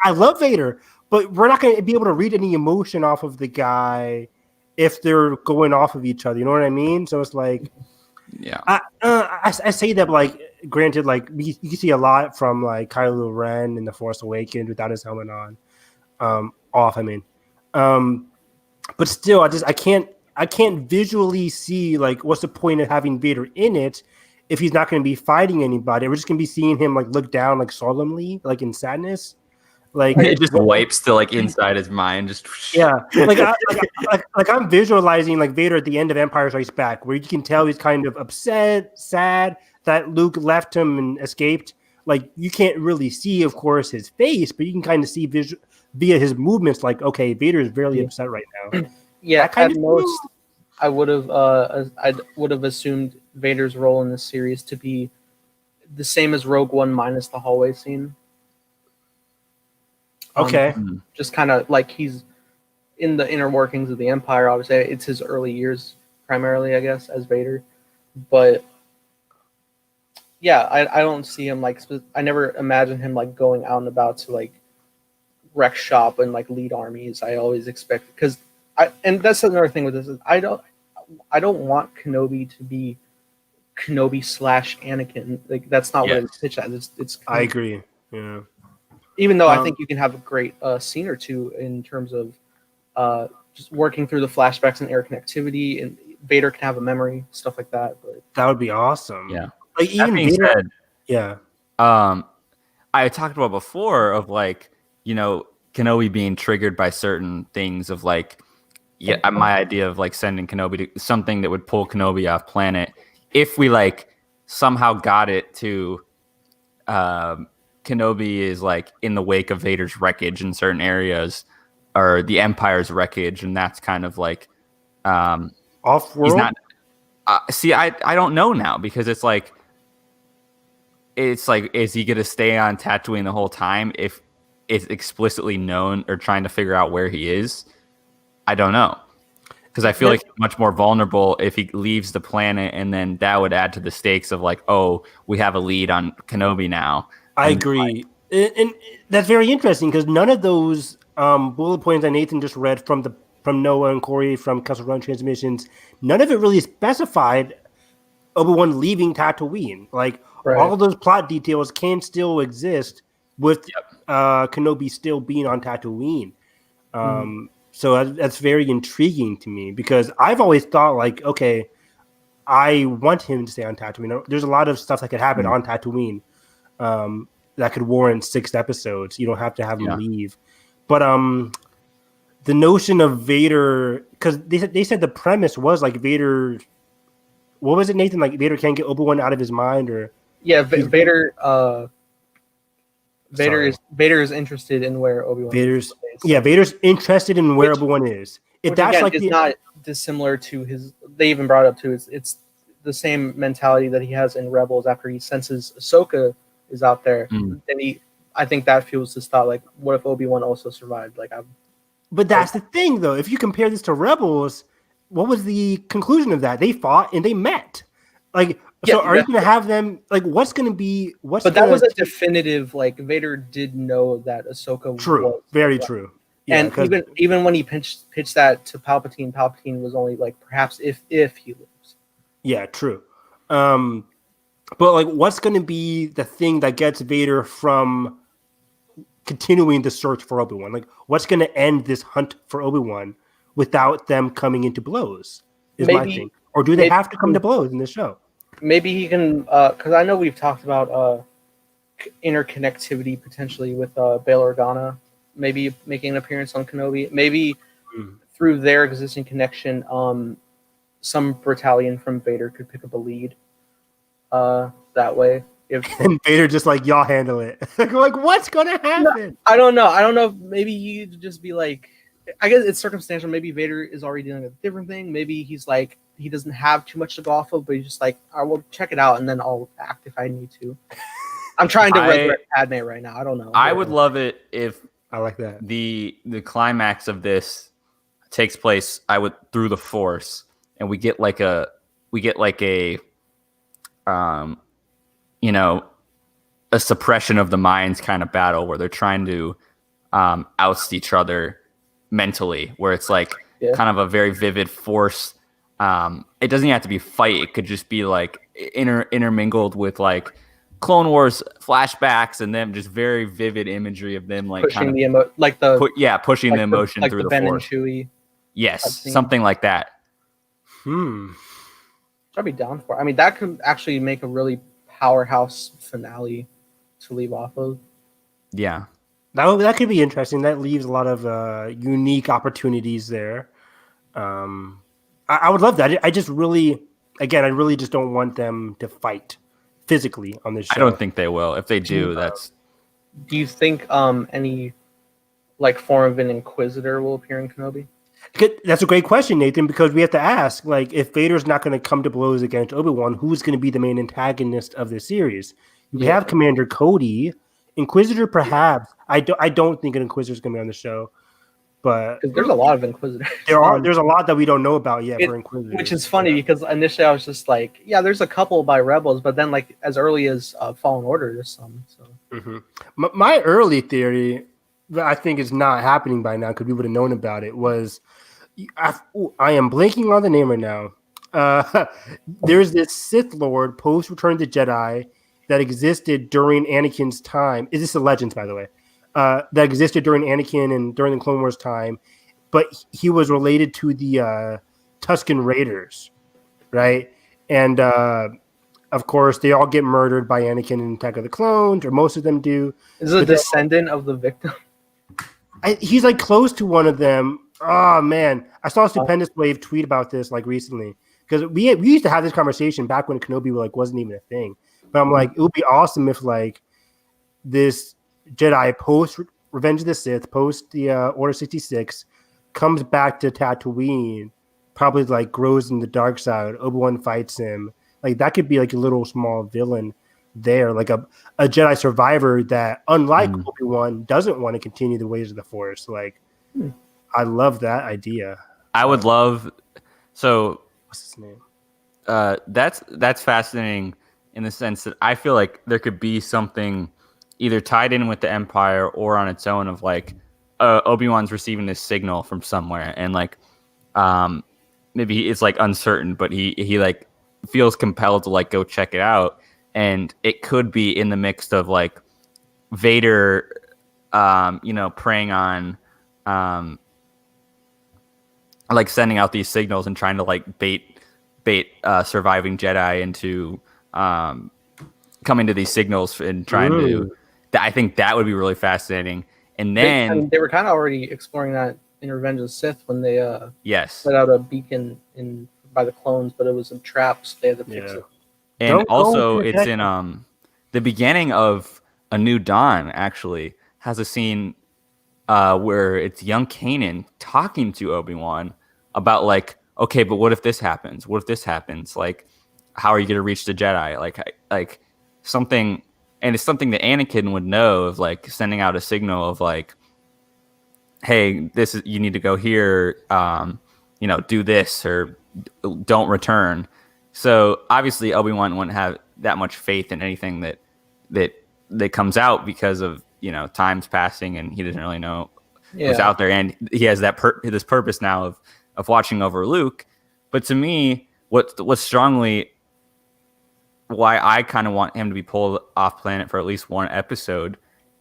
I love Vader, but we're not going to be able to read any emotion off of the guy if they're going off of each other. You know what I mean? So it's like, yeah. I say that, like, granted, like you can see a lot from like Kylo Ren in The Force Awakens without his helmet on, off. I mean, but still, I can't visually see like what's the point of having Vader in it if he's not going to be fighting anybody. We're just going to be seeing him like look down like solemnly, like in sadness. Like it just wipes to like inside his mind. Just like I'm visualizing like Vader at the end of Empire Strikes Back, where you can tell he's kind of upset, sad that Luke left him and escaped. Like you can't really see, of course, his face, but you can kind of see via his movements. Like, okay, Vader is really upset right now. Yeah, at most, I would have assumed Vader's role in this series to be the same as Rogue One minus the hallway scene. Okay. Just kind of like he's in the inner workings of the Empire. Obviously, it's his early years primarily, I guess, as Vader. But yeah, I don't see him like. I never imagine him like going out and about to like wreck shop and like lead armies. I always expect because and that's another thing with this is I don't want Kenobi to be Kenobi / Anakin. Like that's not what it's pitched as. It's I agree. Yeah. Even though I think you can have a great scene or two in terms of just working through the flashbacks and air connectivity, and Vader can have a memory, stuff like that. But that would be awesome. Yeah. Like even Vader, said, yeah. I talked about before of like, Kenobi being triggered by certain things of like, my idea of like sending Kenobi to something that would pull Kenobi off planet. If we like somehow got it to Kenobi is like in the wake of Vader's wreckage in certain areas, or the Empire's wreckage, and that's kind of like off-world. He's not. I don't know now because it's like, is he gonna stay on Tatooine the whole time if it's explicitly known or trying to figure out where he is? I don't know. Because I feel like he's much more vulnerable if he leaves the planet, and then that would add to the stakes of like, oh, we have a lead on Kenobi now. I agree. And that's very interesting because none of those bullet points that Nathan just read from Noah and Corey from Castle Run Transmissions, none of it really specified Obi-Wan leaving Tatooine. Like all of those plot details can still exist with Kenobi still being on Tatooine. So that's very intriguing to me because I've always thought like, okay, I want him to stay on Tatooine. There's a lot of stuff that could happen on Tatooine. That could warrant 6 episodes. You don't have to have him leave. But the notion of Vader, because they said the premise was like Vader. What was it, Nathan? Like Vader can't get Obi-Wan out of his mind, or Vader. Vader is interested in where Obi-Wan is. Vader's interested in where Obi-Wan is. It's not dissimilar to his. They even brought up too. It's the same mentality that he has in Rebels after he senses Ahsoka is out there. Then I think that fuels his thought. Like, what if Obi-Wan also survived? But that's the thing, though. If you compare this to Rebels, what was the conclusion of that? They fought and they met. Like, so are you going to have them? Like, what's going to be? But that was a definitive. Like, Vader did know that Ahsoka. True, very true. Yeah, and even when he pitched that to Palpatine was only like perhaps if he lives. Yeah, true. But like, what's going to be the thing that gets Vader from continuing the search for Obi-Wan? Like, what's going to end this hunt for Obi-Wan without them coming into blows? Is my thing. Or do they have to come to blows in this show? Maybe he can, because I know we've talked about interconnectivity potentially with Bail Organa, maybe making an appearance on Kenobi. Maybe through their existing connection, some battalion from Vader could pick up a lead. That way, and Vader just like, y'all handle it. Like, what's gonna happen? No, I don't know. Maybe you just be like, I guess it's circumstantial. Maybe Vader is already doing a different thing. Maybe he's like, he doesn't have too much to go off of, but he's just like, I will check it out and then I'll act if I need to. I'm trying to resurrect Padme right now. I don't know. I would love it if I like that the climax of this takes place through the Force, and we get like a a suppression of the minds kind of battle where they're trying to oust each other mentally, where it's like kind of a very vivid Force. It doesn't have to be fight. It could just be like intermingled with like Clone Wars flashbacks and them just very pushing the emotion like through the Ben Force. And Chewie. Yes, something like that. I'd be down for it. I mean, that could actually make a really powerhouse finale to leave off of. Yeah. That could be interesting. That leaves a lot of unique opportunities there. I would love that. I really just don't want them to fight physically on this show. I don't think they will. If they do, that's... Do you think any like form of an Inquisitor will appear in Kenobi? That's a great question, Nathan, because we have to ask, like, if Vader's not going to come to blows against Obi-Wan, who's going to be the main antagonist of the series? We have Commander Cody, Inquisitor, perhaps. I don't think an Inquisitor is going to be on the show, but there's a lot of Inquisitors. There's a lot that we don't know about yet for Inquisitors, which is funny because initially I was just like, yeah, there's a couple by Rebels, but then like as early as Fallen Order, there's some. So my early theory that I think is not happening by now because we would have known about it was. I am blanking on the name right now. There's this Sith Lord post Return of the Jedi that existed during Anakin's time. Is this the Legends, by the way? That existed during Anakin and during the Clone Wars time, but he was related to the Tusken Raiders, right? And of course, they all get murdered by Anakin in Attack of the Clones, or most of them do. Is it a descendant of the victim? He's like close to one of them. Oh man, I saw Stupendous Wave tweet about this like recently because we used to have this conversation back when Kenobi wasn't even a thing. But I'm like, it would be awesome if like this Jedi post Revenge of the Sith, post the Order 66, comes back to Tatooine, probably like grows in the dark side. Obi-Wan fights him. Like that could be like a little small villain there, like a Jedi survivor that, unlike Obi-Wan, doesn't want to continue the ways of the Force. Like. I love that idea. I would love. So, what's his name? That's fascinating in the sense that I feel like there could be something either tied in with the Empire or on its own of like Obi-Wan's receiving this signal from somewhere, and like maybe it's like uncertain, but he like feels compelled to like go check it out, and it could be in the mix of like Vader preying on like sending out these signals and trying to like bait surviving Jedi into coming to these signals and trying to. I think that would be really fascinating. And then they were kind of already exploring that in Revenge of the Sith when they yes let out a beacon by the clones, but it was in traps. They had to fix it. And also it's in the beginning of A New Dawn actually has a scene where it's young Kanan talking to Obi-Wan about like, okay, but what if this happens? What if this happens? Like, how are you going to reach the Jedi? Like something, and it's something that Anakin would know of, like sending out a signal of like, hey, this is, you need to go here, do this or don't return. So obviously Obi-Wan wouldn't have that much faith in anything that comes out because of, time's passing and he doesn't really know who's out there. And he has that this purpose now of watching over Luke. But to me, what's strongly why I kind of want him to be pulled off planet for at least one episode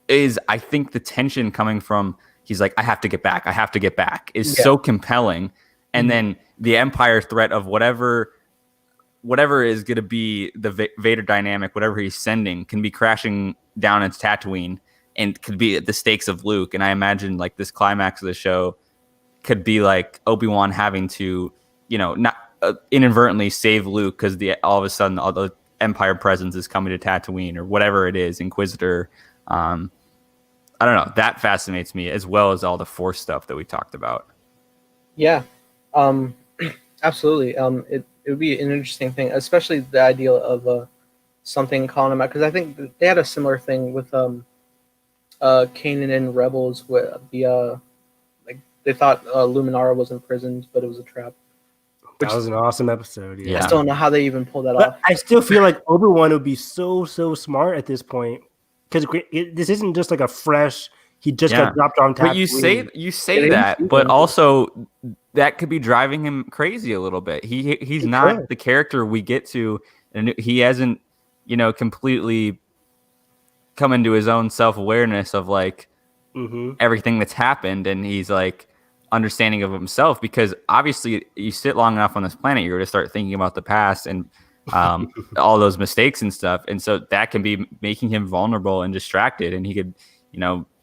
is I think the tension coming from, he's like, I have to get back is so compelling. And then the Empire threat of whatever is going to be the Vader dynamic, whatever he's sending, can be crashing down into Tatooine and could be at the stakes of Luke. And I imagine like this climax of the show could be like Obi-Wan having to, not inadvertently save Luke because all of a sudden all the Empire presence is coming to Tatooine or whatever it is, Inquisitor. I don't know. That fascinates me as well as all the Force stuff that we talked about. Yeah, absolutely. It would be an interesting thing, especially the idea of something calling him out, because I think they had a similar thing with Kanan and Rebels with the like they thought Luminara was imprisoned, but it was a trap. That was an awesome episode. Yeah. I still don't know how they even pulled that off. I still feel like Obi-Wan would be so smart at this point, because this isn't just like a fresh. He just got dropped on Tatooine. But you say that, but also that could be driving him crazy a little bit. He's not the character we get to, and he hasn't, completely come into his own self-awareness of like everything that's happened, and he's like understanding of himself, because obviously you sit long enough on this planet, you're going to start thinking about the past and all those mistakes and stuff, and so that can be making him vulnerable and distracted, and he could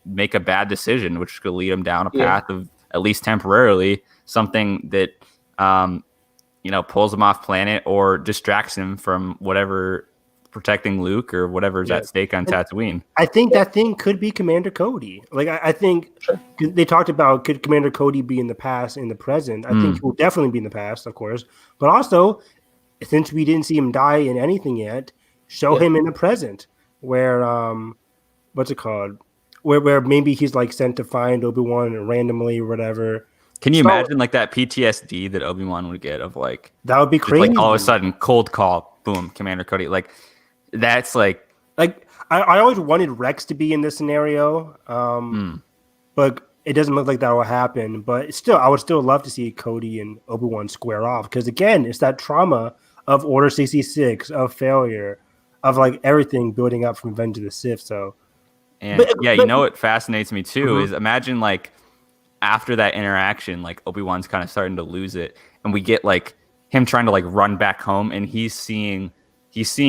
make a bad decision which could lead him down a path of, at least temporarily, something that pulls him off planet or distracts him from whatever, protecting Luke or whatever's at stake on Tatooine. I think that thing could be Commander Cody. Like I think they talked about, could Commander Cody be in the past, in the present? I think he will definitely be in the past, of course. But also, since we didn't see him die in anything yet, show him in the present, where what's it called? Where maybe he's like sent to find Obi-Wan randomly or whatever. Can you imagine like that PTSD that Obi-Wan would get of like, that would be crazy. Like all of a sudden, cold call, boom, Commander Cody. Like that's like I always wanted Rex to be in this scenario, but it doesn't look like that will happen. But still, I would still love to see Cody and Obi-Wan square off, because again, it's that trauma of Order 66, of failure, of like everything building up from Revenge of the Sith. So, what fascinates me too is, imagine like after that interaction, like Obi-Wan's kind of starting to lose it, and we get like him trying to like run back home, and he's seeing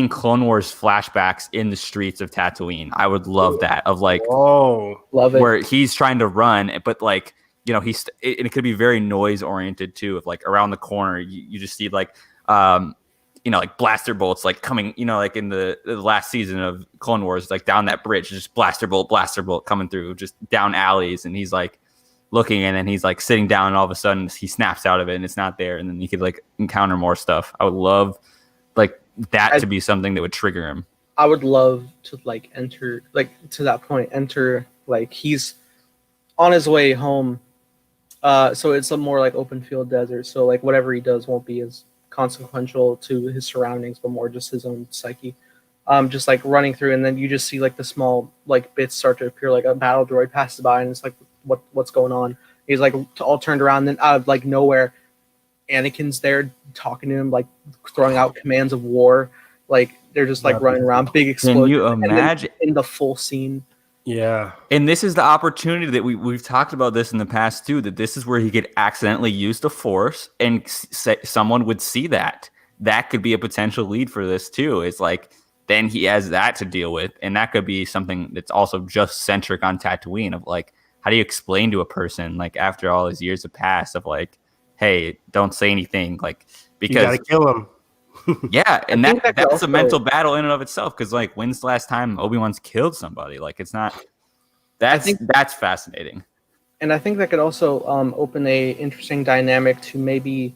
Clone Wars flashbacks in the streets of Tatooine. I would love that, of like, love it, where he's trying to run, but like, it could be very noise oriented too. Of like around the corner, you just see like, like blaster bolts like coming, like in the last season of Clone Wars, like down that bridge, just blaster bolt coming through, just down alleys, and he's like looking, and then he's like sitting down, and all of a sudden he snaps out of it and it's not there, and then he could like encounter more stuff. I would love like that to be something that would trigger him. I would love to like enter, like to that point, like he's on his way home, so it's a more like open field desert, so like whatever he does won't be as consequential to his surroundings, but more just his own psyche. just like running through, and then you just see like the small like bits start to appear, like a battle droid passes by, and it's like what's going on. He's like all turned around, and then out of like nowhere, Anakin's there talking to him, like throwing out commands of war. Like they're just like running around, big explosion. Can you imagine in the full scene? Yeah. And this is the opportunity that we've talked about this in the past too, that this is where he could accidentally use the Force and someone would see that. That could be a potential lead for this too. It's like, then he has that to deal with. And that could be something that's also just centric on Tatooine of like, how do you explain to a person, like after all these years have passed, of like, hey, don't say anything, like, because you gotta kill him. Yeah, and that's also a mental battle in and of itself. Because like, when's the last time Obi-Wan's killed somebody? Like, it's not. That's fascinating. And I think that could also open a interesting dynamic to maybe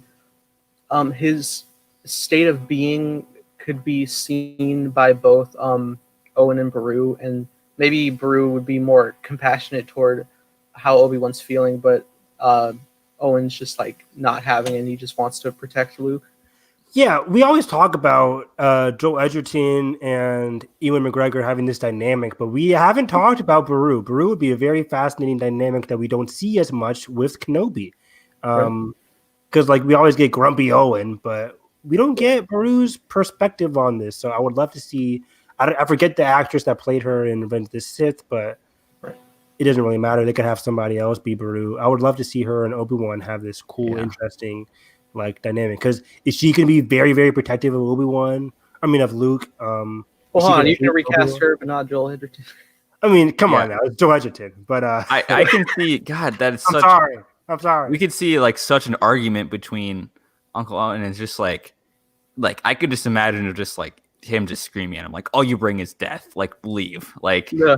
his state of being could be seen by both Owen and Beru, and maybe Beru would be more compassionate toward how Obi-Wan's feeling, but Owen's just like not having it, and he just wants to protect Luke. Yeah, we always talk about Joel Edgerton and Ewan McGregor having this dynamic, but we haven't talked about Beru. Beru would be a very fascinating dynamic that we don't see as much with Kenobi. Because like we always get grumpy Owen, but we don't get Beru's perspective on this. So I would love to see. I forget the actress that played her in Revenge of the Sith, but it doesn't really matter. They could have somebody else be Beru. I would love to see her and Obi-Wan have this cool, interesting like dynamic, because is she going to be very, very protective of Obi-Wan? I mean, of Luke. Well, hold on, you can recast Obi-Wan? Her, but not Joel Edgerton. I mean, come on now, it's Joel Edgerton. But I can see. God, that is. I'm sorry. We could see like such an argument between Uncle Owen, and it's just like I could just imagine just like him just screaming at him, like, "All you bring is death. Like, leave." Like, yeah,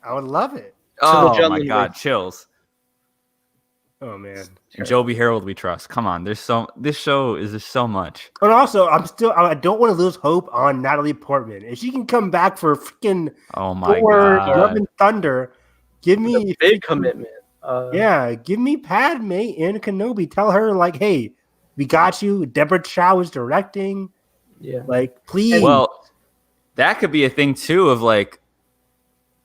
I would love it. Oh my God, chills. Oh man, Joby Harold, we trust. Come on, this show is just so much. And also, I don't want to lose hope on Natalie Portman. If she can come back for freaking God, Love and Thunder, give me a big commitment. Give me Padme and Kenobi. Tell her like, hey, we got you. Deborah Chow is directing. Yeah, like please. Well, that could be a thing too of like,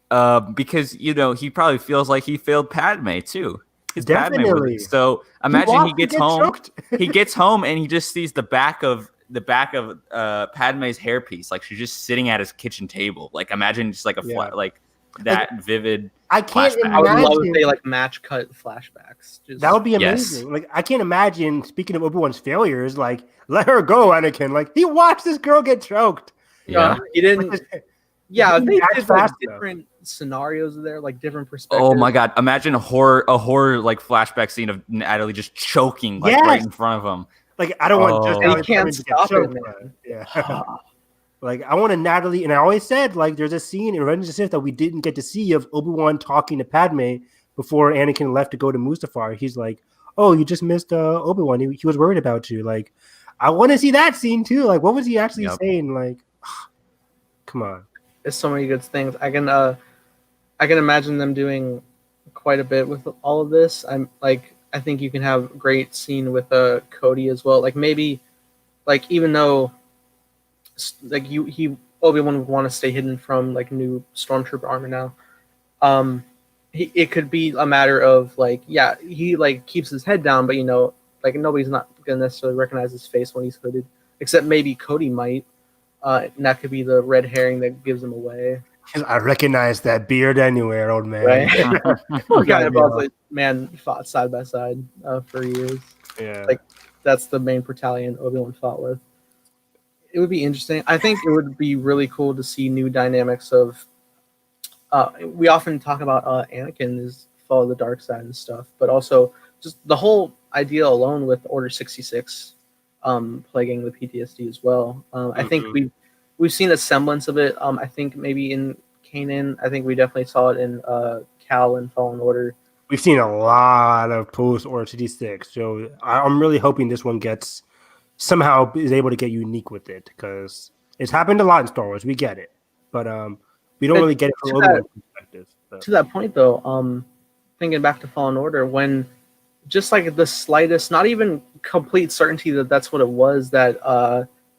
because he probably feels like he failed Padme too. Definitely. So imagine he gets home. He gets home and he just sees the back of Padme's hairpiece. Like she's just sitting at his kitchen table. Like imagine just like like that vivid. I can't imagine. I would love if they like match cut flashbacks. That would be amazing. Yes. Like I can't imagine. Speaking of Obi-Wan's failures, like let her go, Anakin. Like he watched this girl get choked. Yeah, he didn't. Yeah, they did like different scenarios there, like different perspectives. Oh my God! Imagine a horror like flashback scene of Natalie just choking like right in front of him. Like I don't want just he can't stop it, man. Yeah. Like I want a Natalie, and I always said like there's a scene in Revenge of the Sith that we didn't get to see of Obi-Wan talking to Padme before Anakin left to go to Mustafar. He's like, "Oh, you just missed Obi-Wan. He was worried about you." Like, I want to see that scene too. Like, what was he actually saying? Like, come on. There's so many good things. I can imagine them doing quite a bit with all of this. I think you can have a great scene with Cody as well. Like maybe, like even though, like Obi-Wan would want to stay hidden from like new stormtrooper armor now. It could be a matter of like he like keeps his head down, but like nobody's not gonna necessarily recognize his face when he's hooded, except maybe Cody might. And that could be the red herring that gives him away. I recognize that beard anywhere, old man. Right? Man fought side by side for years. Yeah, like that's the main battalion Obi-Wan fought with. It would be interesting. I think it would be really cool to see new dynamics of. We often talk about Anakin is follow the dark side and stuff, but also just the whole idea alone with Order 66. Plaguing the PTSD as well. I think we've seen a semblance of it. I think maybe in Kanan. I think we definitely saw it in Cal and Fallen Order. We've seen a lot of post Order 66, so I'm really hoping this one somehow is able to get unique with it, because it's happened a lot in Star Wars. We get it, but we don't really get it from Obi-Wan's perspective. So. To that point, though, thinking back to Fallen Order, when just like the slightest, not even complete certainty that that's what it was, that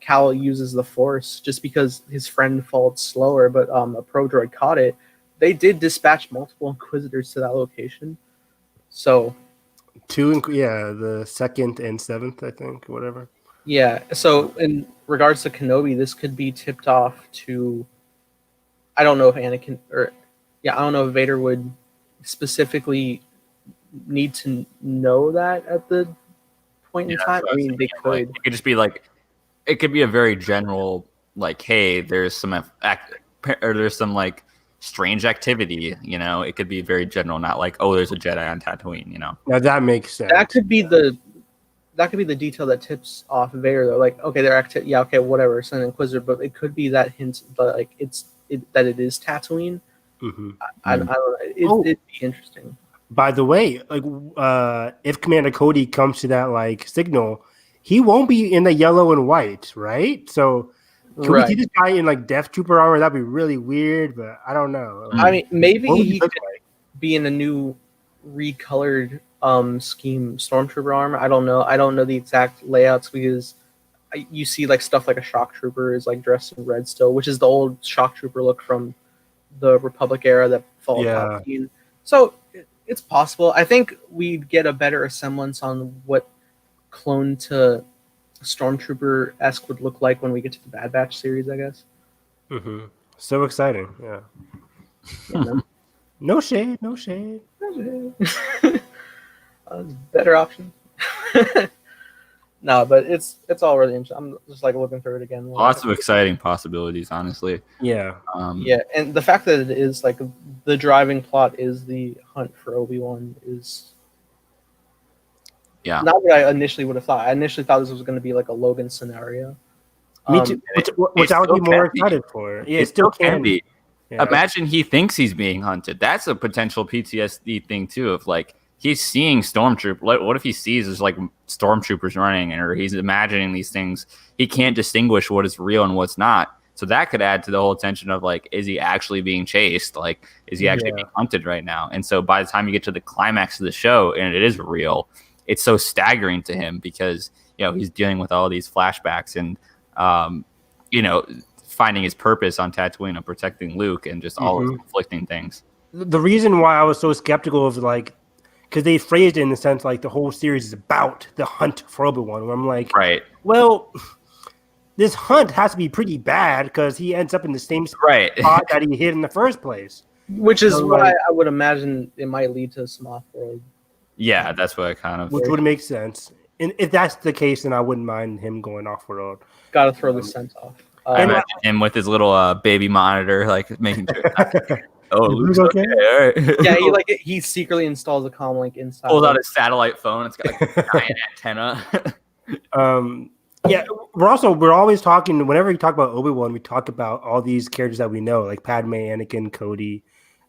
Cal uses the Force just because his friend felt slower, but a pro droid caught it. They did dispatch multiple Inquisitors to that location. So the 2nd and 7th, I think, whatever. yeah. So in regards to Kenobi, this could be tipped off to. I don't know if Anakin I don't know if Vader would specifically need to know that at the point in time. I mean, they could. Like, it could just be like, it could be a very general, like, hey, there's some like strange activity. It could be very general, not like, oh, there's a Jedi on Tatooine. Now that makes sense. That could be the detail that tips off Vader, though. Like, okay, they're active. Yeah, okay, whatever. It's an Inquisitor, but it could be that hint, but like that it is Tatooine. Mm-hmm. I don't know. It'd be interesting. By the way, like, if Commander Cody comes to that like signal, he won't be in the yellow and white, right? So can we see this guy in like Death Trooper armor? That'd be really weird, but I don't know. I mean, maybe he could be in a new recolored scheme Stormtrooper armor. I don't know. I don't know the exact layouts because you see like stuff like a Shock Trooper is like dressed in red still, which is the old Shock Trooper look from the Republic era that followed Palpatine. So it's possible. I think we'd get a better semblance on what clone to Stormtrooper-esque would look like when we get to the Bad Batch series, I guess. Mm-hmm. So exciting, yeah. No shade. Better option. No, but it's all really interesting. I'm just like looking through it again. Lots of exciting possibilities, honestly. Yeah. And the fact that it is like the driving plot is the hunt for Obi-Wan is not what I initially would have thought. I initially thought this was going to be like a Logan scenario. Me too. Which I would be more excited for. Yeah, it still can be. Yeah. Imagine he thinks he's being hunted. That's a potential PTSD thing too. Of like he's seeing stormtroopers. What if he sees there's like stormtroopers running, or he's imagining these things? He can't distinguish what is real and what's not. So that could add to the whole tension of like, is he actually being chased? Like, is he actually being hunted right now? And so by the time you get to the climax of the show and it is real, it's so staggering to him because he's dealing with all these flashbacks and finding his purpose on Tatooine of protecting Luke and just all of the conflicting things. The reason why I was so skeptical of like, because they phrased it in the sense like the whole series is about the hunt for Obi-Wan, where I'm like, right, well, this hunt has to be pretty bad because he ends up in the same spot that he hid in the first place. Which is why I would imagine it might lead to some off-world. Yeah, that's what I kind of... Which would make sense. And if that's the case, then I wouldn't mind him going off-world. Got to throw the scent off. I imagine him with his little baby monitor, like making sure... Oh, Luke's okay. All right. Yeah, he secretly installs a comm link inside. Pulls out his satellite phone. It's got like a giant antenna. Yeah, we're always talking. Whenever we talk about Obi-Wan, we talk about all these characters that we know, like Padme, Anakin, Cody,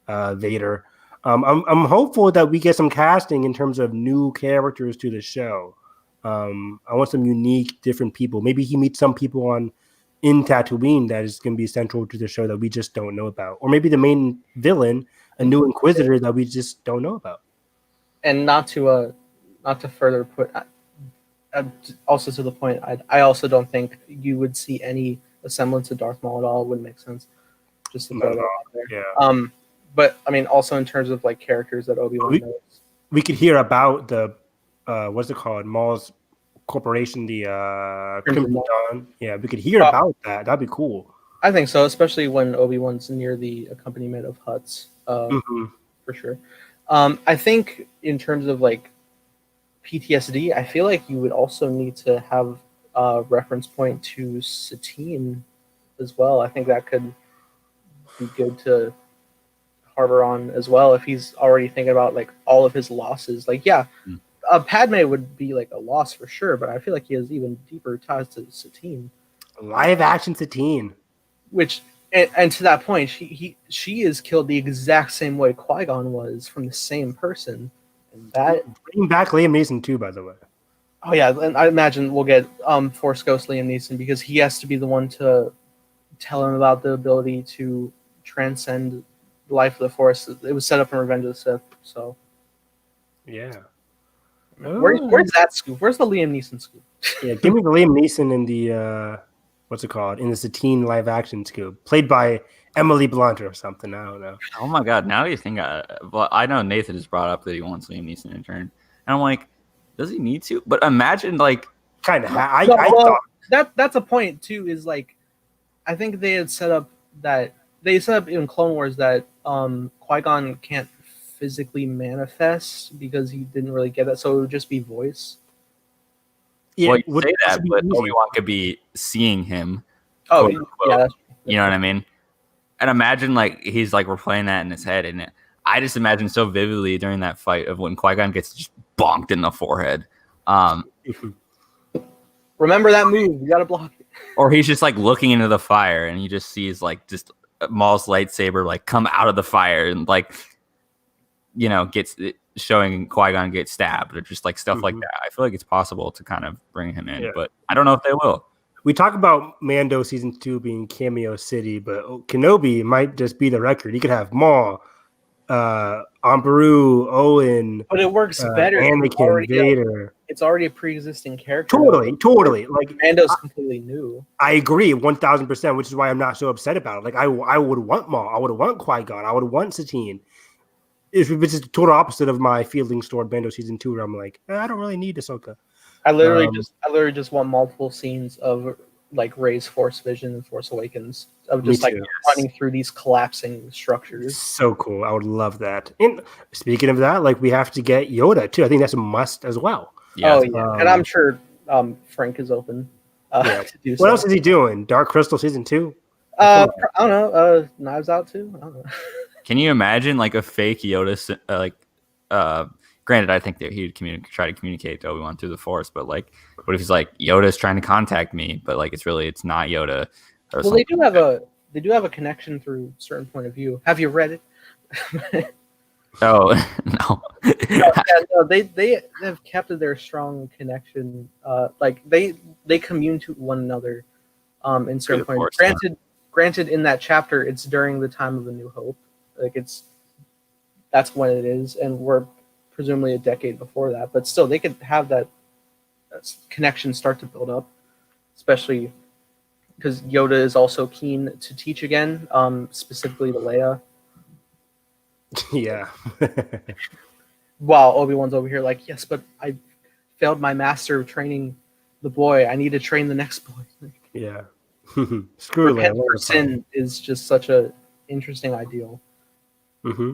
Vader. I'm hopeful that we get some casting in terms of new characters to the show. I want some unique, different people. Maybe he meets some people in Tatooine that is going to be central to the show that we just don't know about, or maybe the main villain, a new Inquisitor that we just don't know about. And not to further put, also to the point, I also don't think you would see any semblance of Darth Maul at all. It wouldn't make sense. Just to throw that out there. Yeah. But I mean, also in terms of like characters that Obi-Wan knows, we could hear about the what's it called, Maul's corporation, the Crimson Dawn. Yeah, we could hear about that. That'd be cool. I think so, especially when Obi-Wan's near the accompaniment of Hutts, for sure. I think in terms of like PTSD, I feel like you would also need to have a reference point to Satine as well. I think that could be good to harbor on as well if he's already thinking about like all of his losses. Like, Padme would be like a loss for sure, but I feel like he has even deeper ties to Satine. Live action Satine. Which, and to that point, she is killed the exact same way Qui-Gon was from the same person. And that bring back Liam Neeson too, by the way. Oh yeah, and I imagine we'll get Force Ghost Liam Neeson because he has to be the one to tell him about the ability to transcend the life of the Force. It was set up in Revenge of the Sith, so yeah. Where's that scoop? Where's the Liam Neeson scoop? Yeah, give me the Liam Neeson in the what's it called? In the Satine live action scoop, played by Emily Blunt or something. I don't know. Oh my god! Now you think, well, I know Nathan has brought up that he wants Liam Neeson in turn, and I'm like, does he need to? But imagine like, kind of. No, I well, thought that's a point too. Is like, I think they had set up in Clone Wars that Qui-Gon can't physically manifest because he didn't really get it, so it would just be voice. well, you say that, but Obi-Wan could be seeing him. Oh, quote, yeah, that's you know what I mean? And imagine like he's like replaying that in his head, and I just imagine so vividly during that fight of when Qui-Gon gets just bonked in the forehead. Remember that move? You gotta block it. Or he's just like looking into the fire, and he just sees like just Maul's lightsaber like come out of the fire, and like gets showing Qui-Gon get stabbed, or just like stuff like that. I feel like it's possible to kind of bring him in, but I don't know if they will. We talk about Mando season 2 being cameo city, but Kenobi might just be the record. He could have Maul, Ambaru, Owen, but it works better. Anakin, Vader. It's already a pre-existing character. Totally. Like Mando's completely new. I agree 1,000%, which is why I'm not so upset about it. Like I would want Maul, I would want Qui-Gon, I would want Satine. It's just the total opposite of my feelings toward Mando season 2, where I'm like, I don't really need Ahsoka. I literally just want multiple scenes of like Rey's Force Vision and Force Awakens of just like running through these collapsing structures. So cool. I would love that. And speaking of that, like we have to get Yoda too. I think that's a must as well. Yeah. Oh yeah, and I'm sure Frank is open to do. What else is he doing? Dark Crystal season 2? I don't know. Knives Out too. I don't know. Can you imagine like a fake Yoda granted, I think that he would try to communicate to Obi-Wan through the Force, but like, what if he's like, Yoda's trying to contact me, but like it's not Yoda? Well, they do have a connection through a certain point of view. Have you read it? Oh no. No, they have kept their strong connection. Like they commune to one another in certain points. Granted, in that chapter, it's during the time of A New Hope. Like that's when it is, and we're presumably a decade before that, but still they could have that connection start to build up, especially because Yoda is also keen to teach again, specifically to Leia. Yeah. While Obi-Wan's over here like, yes, but I failed my master of training the boy. I need to train the next boy. Yeah. Screw Repent for sin is just such a interesting ideal. Mm-hmm.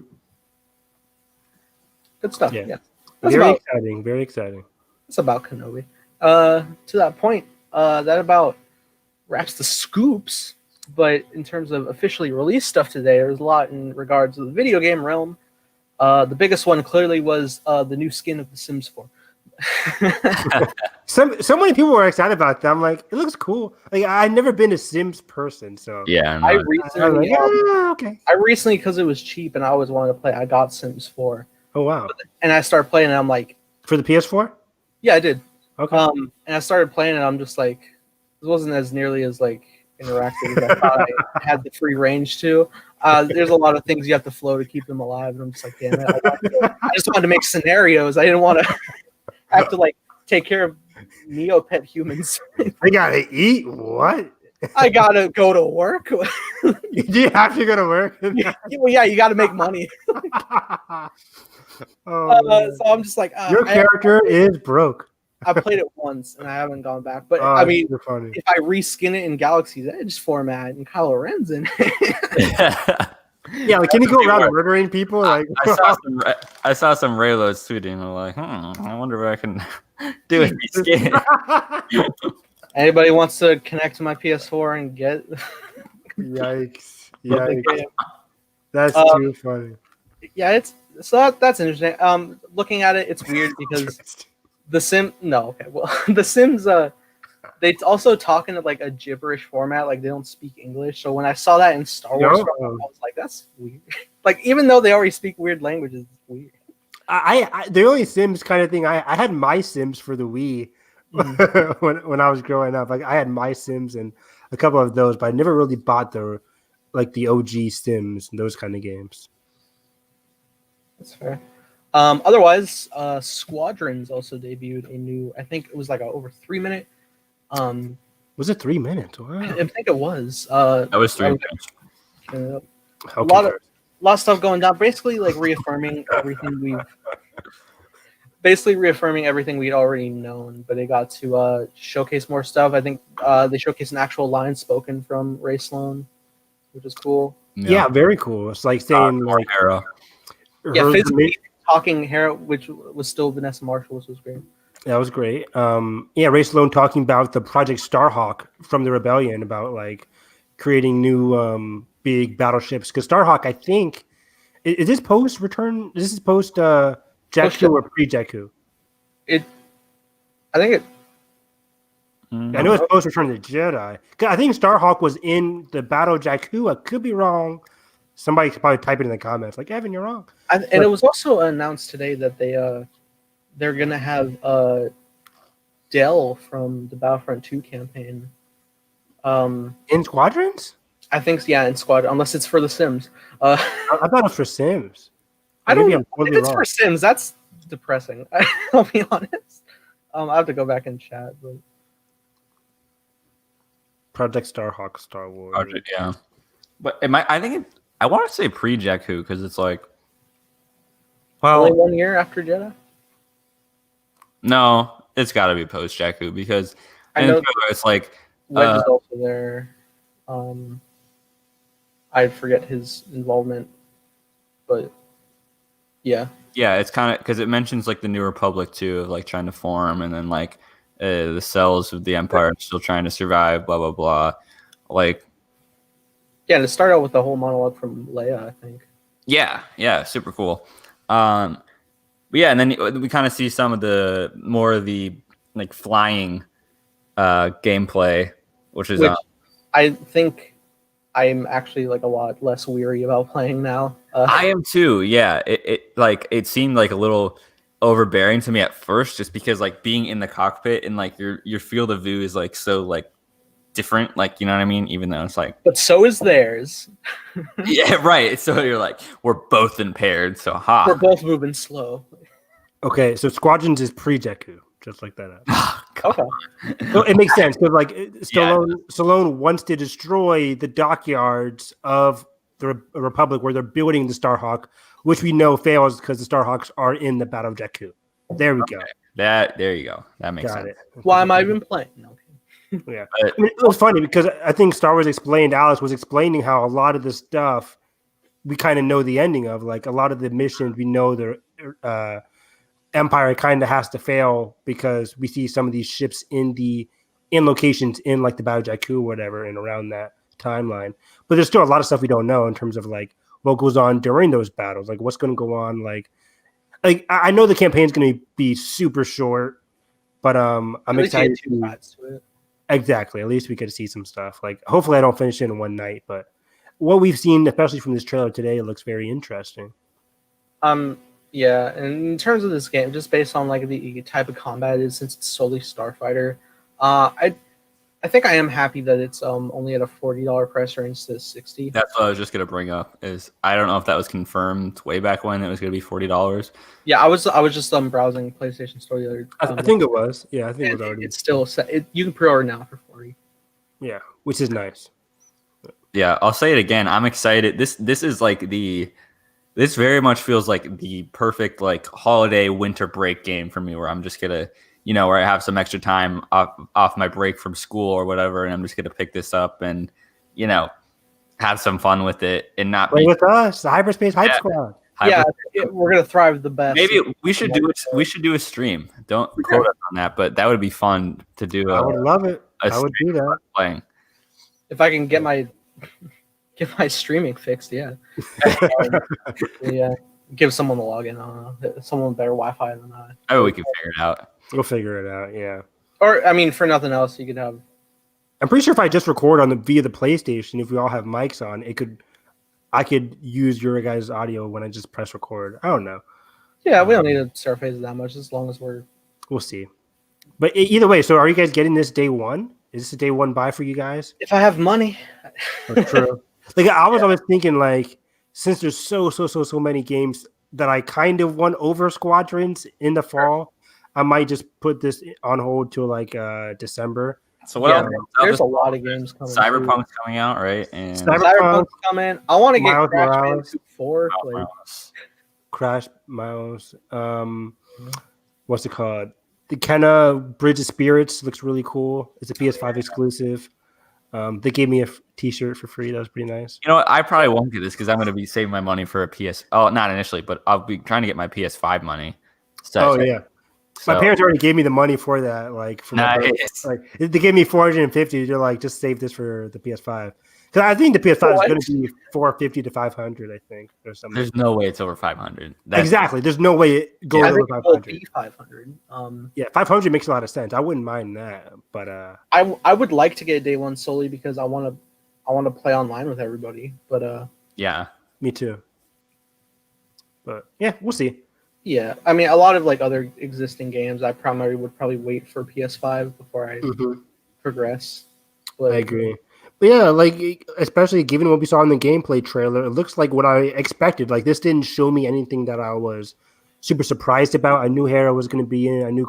Good stuff. Yeah. Very exciting. That's about Kenobi. To that point, that about wraps the scoops. But in terms of officially released stuff today, there's a lot in regards to the video game realm. The biggest one clearly was the new skin of The Sims 4. So many people were excited about that. I'm like, it looks cool. Like I've never been a Sims person, so yeah. I recently, because it was cheap and I always wanted to play, I got Sims 4. Oh wow! And I started playing, and I'm like, for the PS4? Yeah, I did. Okay. And I started playing, and I'm just like, this wasn't as nearly as like interactive as I thought I had the free range to. There's a lot of things you have to flow to keep them alive, and I'm just like, damn it! I just wanted to make scenarios. I didn't want to have to like take care of Neopet humans. I gotta eat. What? I gotta go to work. Do you have to go to work? Well, yeah, you got to make money. So I'm just like, your character is broke. I played it once and I haven't gone back. But I mean, if I reskin it in Galaxy's Edge format and Kylo Ren's in it. Yeah, like can you go around murdering people? Like I saw some Raylos tweeting. I'm like, I wonder if I can do it. Anybody wants to connect to my PS4 and get? Yikes! That's too funny. Yeah, that's interesting. Looking at it, it's weird because the Sims. No, okay. Well, the Sims. They also talk in like a gibberish format. Like they don't speak English. So when I saw that in Star Wars, I was like, that's weird. Like even though they already speak weird languages, it's weird. I the only Sims kind of thing I had my Sims for the Wii. when I was growing up, like I had my Sims and a couple of those, but I never really bought the OG Sims and those kind of games. That's fair. Otherwise, Squadrons also debuted a new. I think it was like a over 3-minute Was it 3 minutes? Wow. I think it was. That was 3 minutes. A Okay. lot of stuff going down. Basically, like reaffirming everything we'd already known. But they got to showcase more stuff. I think they showcased an actual line spoken from Ray Sloan, which is cool. Yeah, very cool. It's like saying like Hera. Yeah, physically talking Hera, which was still Vanessa Marshall, which was great. That was great. Ray Sloan talking about the Project Starhawk from the Rebellion, about like creating new big battleships. Because Starhawk, I think, is this post Return? This is post Jakku or pre Jakku? I think it. I know it's post Return of the Jedi. I think Starhawk was in the Battle of Jakku. I could be wrong. Somebody could probably type it in the comments, like Evan, you're wrong. And it was also announced today that they're gonna have Del from the Battlefront 2 campaign. In Squadrons? I think in Squadron, unless it's for the Sims. I thought it was for Sims. I don't know if it's for Sims. That's depressing. I'll be honest. I have to go back and chat. But... Project Starhawk, Star Wars. Project, yeah. But I want to say pre-Jakku because it's like, well, only 1 year after Jedi. No, it's got to be post-Jakku because I know it's like Wedge is also there. I forget his involvement, but yeah. Yeah, it's kind of because it mentions like the New Republic too, of like trying to form, and then like the cells of the Empire still trying to survive. Blah blah blah. Like, yeah, and it started out with the whole monologue from Leia, I think. Yeah, super cool. But yeah, and then we kind of see some of the more of the like flying gameplay, which I think I'm actually like a lot less weary about playing now. I am too. Yeah, it seemed like a little overbearing to me at first, just because like being in the cockpit and like your field of view is like so like different, like, you know what I mean? Even though it's like, but so is theirs. Yeah, right. So you're like, we're both impaired. So we're both moving slow. Okay, so Squadrons is pre-Jakku, just like that. Okay, so it makes sense because like Stallone wants to destroy the dockyards of the Republic where they're building the Starhawk, which we know fails because the Starhawks are in the Battle of Jakku. There we go. There you go. That makes sense. Why am I even playing? No. Yeah, I mean, it was funny because I think Star Wars Explained, Alice was explaining how a lot of the stuff we kind of know the ending of. Like a lot of the missions, we know the Empire kind of has to fail because we see some of these ships in locations in like the Battle of Jakku or whatever and around that timeline. But there's still a lot of stuff we don't know in terms of like what goes on during those battles, like what's going to go on. Like I know the campaign's going to be super short, but I'm excited to it. Exactly. At least we could see some stuff. Like, hopefully I don't finish it in one night, but what we've seen, especially from this trailer today, it looks very interesting. Yeah, and in terms of this game, just based on like the type of combat it is, since it's solely Starfighter, I think I am happy that it's only at a $40 price range to $60. That's what I was just gonna bring up. Is I don't know if that was confirmed way back when it was gonna be $40. Yeah, I was just browsing PlayStation Store the other. I think it was. Yeah, I think it was already. It's still set. You can pre-order now for $40. Yeah, which is nice. Yeah, I'll say it again. I'm excited. This is like this very much feels like the perfect like holiday winter break game for me, where I'm just gonna, where I have some extra time off my break from school or whatever, and I'm just gonna pick this up and, have some fun with it and not play with us, the Hyperspace Hype Squad. Yeah, we're gonna thrive the best. Maybe we should do it. We should do a stream. Don't quote us on that, but that would be fun to do. I would love it. I would do that. Playing. If I can get my streaming fixed, yeah. Yeah, give someone the login. I don't know. Someone with better Wi-Fi than I. Oh, we can figure it out. We'll figure it out. Yeah. Or I mean, for nothing else, you could have. I'm pretty sure if I just record via the PlayStation, if we all have mics on, I could use your guys' audio when I just press record. I don't know. Yeah, we don't need to surface it that much as long as we'll see. But either way, so are you guys getting this day one? Is this a day one buy for you guys? If I have money. True. Like I was always thinking, like, since there's so many games that I kind of want over Squadrons in the fall, I might just put this on hold till like December. So what else? There's a lot of games coming. Cyberpunk's coming out, right? And Cyberpunk's coming. I want to get Miles Crash Morales. Bandicoot 4. Crash Miles. What's it called? The Kenna Bridge of Spirits looks really cool. It's a PS5 exclusive. They gave me a T-shirt for free. That was pretty nice. You know what? I probably won't get this because I'm going to be saving my money for a PS. Oh, not initially, but I'll be trying to get my PS5 money. So, yeah. My parents already gave me the money for that. Like, for nice. they gave me $450. They're like, just save this for the PS5. Because I think the PS5 is going to be $450 to $500. I think or something. There's no way it's over $500. Exactly. There's no way it goes over $500. $500. Yeah, $500 makes a lot of sense. I wouldn't mind that, but I would like to get day one solely because I want to play online with everybody. But yeah, me too. But yeah, we'll see. Yeah, I mean, a lot of like other existing games, I would probably wait for PS5 before I progress. But, I agree. But yeah, like especially given what we saw in the gameplay trailer, it looks like what I expected. Like this didn't show me anything that I was super surprised about. I knew Hera was going to be in it. I knew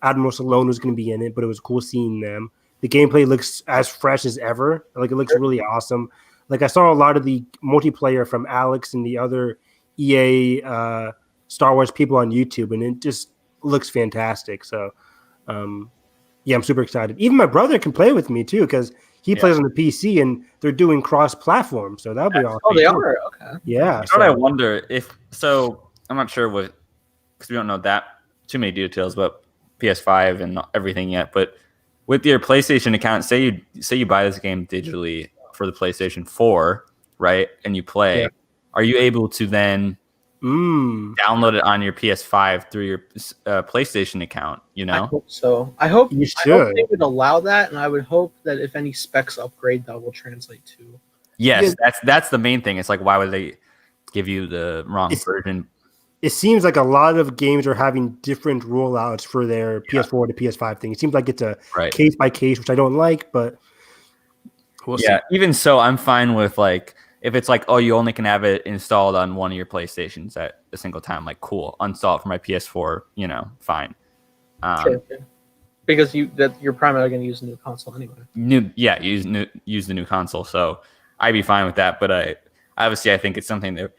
Admiral Salone was going to be in it, but it was cool seeing them. The gameplay looks as fresh as ever. Like it looks really awesome. Like I saw a lot of the multiplayer from Alex and the other EA Star Wars people on YouTube, and it just looks fantastic. So, yeah, I'm super excited. Even my brother can play with me too because he plays on the PC, and they're doing cross-platform. So that'll be awesome. Oh, they are? Okay. Yeah. You know what I wonder if so. I'm not sure what because we don't know that too many details about PS5 and everything yet. But with your PlayStation account, say you buy this game digitally for the PlayStation 4, right? And you play, are you able to then download it on your PS5 through your PlayStation account? You know, I hope so. I hope they would allow that, and I would hope that if any specs upgrade, that will translate to. Yes, that's the main thing. It's like, why would they give you the wrong version? It seems like a lot of games are having different rollouts for their PS4 to PS5 thing. It seems like it's a case by case, which I don't like, but we'll see. Even so, I'm fine with like if it's like, oh, you only can have it installed on one of your PlayStations at a single time. Like, cool, uninstall it for my PS4. You know, fine. Sure. Because you're primarily going to use a new console anyway. Use the new console. So I'd be fine with that. But obviously I think it's something that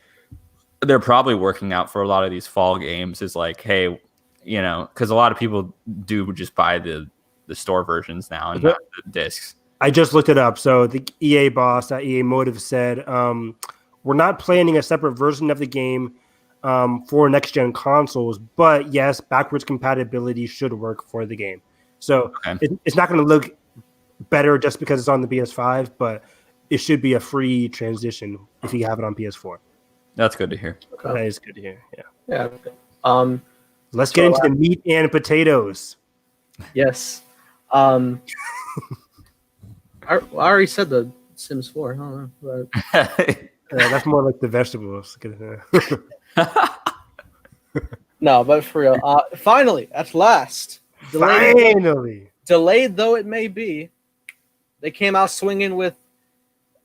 they're probably working out for a lot of these fall games. Is like, hey, you know, because a lot of people do just buy the store versions now and not the discs. I just looked it up. So the EA boss at EA Motive said, we're not planning a separate version of the game for next-gen consoles, but yes, backwards compatibility should work for the game. So it's not going to look better just because it's on the PS5, but it should be a free transition if you have it on PS4. That's good to hear. Okay. That is good to hear, yeah. Let's get into the meat and potatoes. Yes. I already said the Sims 4. I don't know. But... that's more like the vegetables. No, but for real. Finally, at last. Delayed though it may be, they came out swinging with